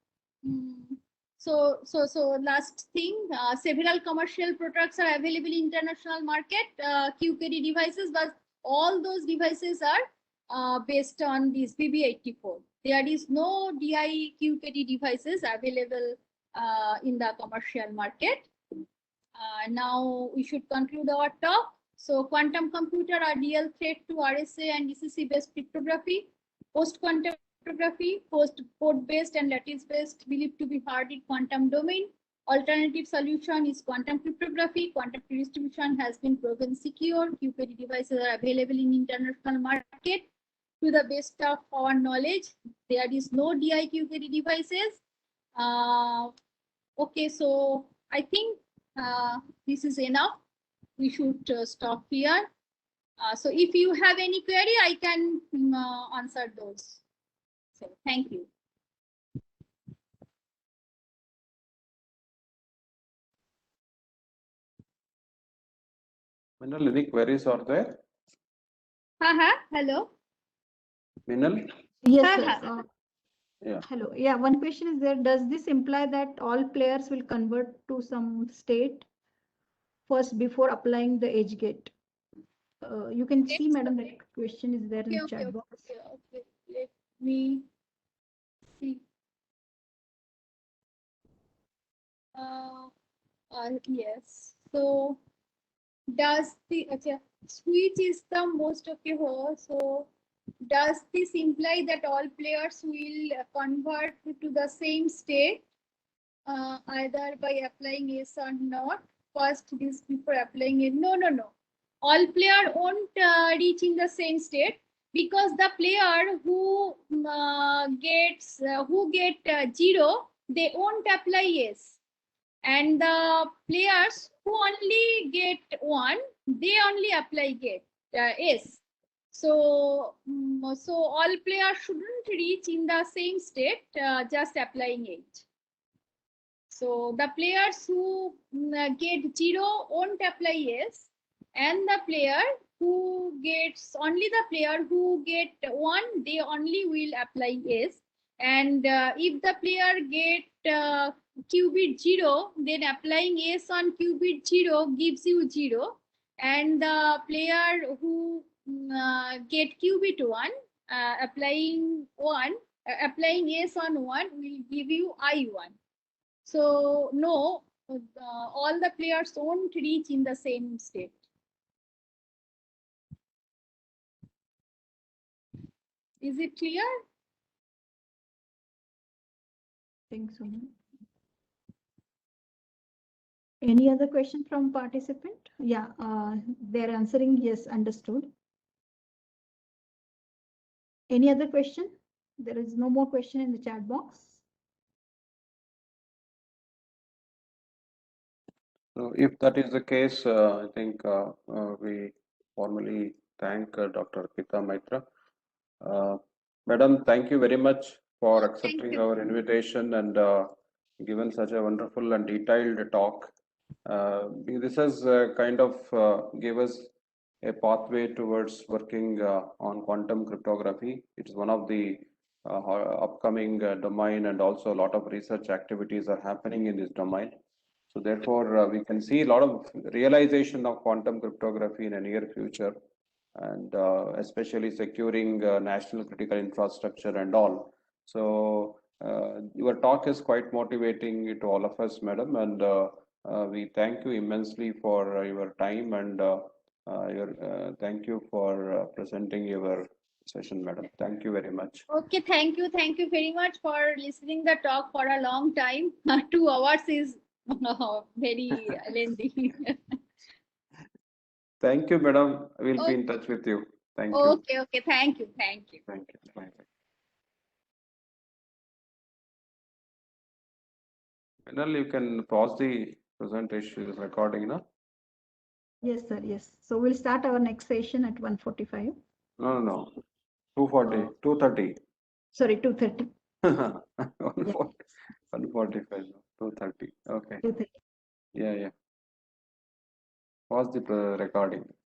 Speaker 3: so last thing, several commercial products are available in international market, QKD devices, but all those devices are based on this BB84. There is no DI QKD devices available in the commercial market. Now we should conclude our talk. So quantum computer are real threat to RSA and DCC based cryptography. Post-quantum cryptography, post-port-based and lattice-based believed to be hard in quantum domain. Alternative solution is quantum cryptography. Quantum key distribution has been proven secure. QKD devices are available in international market. To the best of our knowledge, there is no DI QKD devices. Okay, so I think this is enough. We should stop here. So if you have any query, I can answer those. So thank you.
Speaker 1: Minal, any queries are there?
Speaker 3: Hello.
Speaker 1: Minal?
Speaker 2: Yes,
Speaker 3: Ha,
Speaker 1: Yeah.
Speaker 2: hello. Yeah, one question is there. Does this imply that all players will convert to some state first before applying the edge gate? You can see, madam, that question is there in the chat box.
Speaker 3: Okay. Let me see. Yes. So does the switch is the most okay here. So does this imply that all players will convert to the same state either by applying yes or not? First this before applying it. No. All player won't reach in the same state, because the player who get 0, they won't apply yes. And the players who only get 1, they only apply yes. So so all players shouldn't reach in the same state just applying it. So the players who get 0 won't apply yes, and the player who gets only the player who get 1, they only will apply S. And if the player get qubit 0, then applying S on qubit 0 gives you 0. And the player who get qubit 1, applying S on 1 will give you I1. So no, all the players won't reach in the same state. Is it clear?
Speaker 2: Think so. Any other question from participant? Yeah, they're answering yes, understood. Any other question? There is no more question in the chat box.
Speaker 1: So if that is the case, I think we formally thank Dr. Arpita Maitra. Madam, thank you very much for
Speaker 3: Thank
Speaker 1: accepting
Speaker 3: you.
Speaker 1: our invitation and given such a wonderful and detailed talk. This has kind of gave us a pathway towards working on quantum cryptography. It is one of the upcoming domain, and also a lot of research activities are happening in this domain. So therefore, we can see a lot of realization of quantum cryptography in a near future, and especially securing national critical infrastructure and all. So your talk is quite motivating to all of us, madam, and we thank you immensely for your time, and thank you for presenting your session, madam. Thank you very much.
Speaker 3: Okay, thank you very much for listening the talk for a long time. 2 hours is very lengthy.
Speaker 1: Thank you, madam. We'll be in touch with you. Thank you.
Speaker 3: Okay, thank you.
Speaker 1: Thank you. Bye. Vinal, you can pause the presentation recording, no?
Speaker 2: Yes, sir. Yes. So we'll start our next session at 1:45.
Speaker 1: No. 240, 230.
Speaker 2: Sorry, 2:30.
Speaker 1: 140, 145, 230. Okay.
Speaker 2: 2:30.
Speaker 1: Yeah. Pause the recording.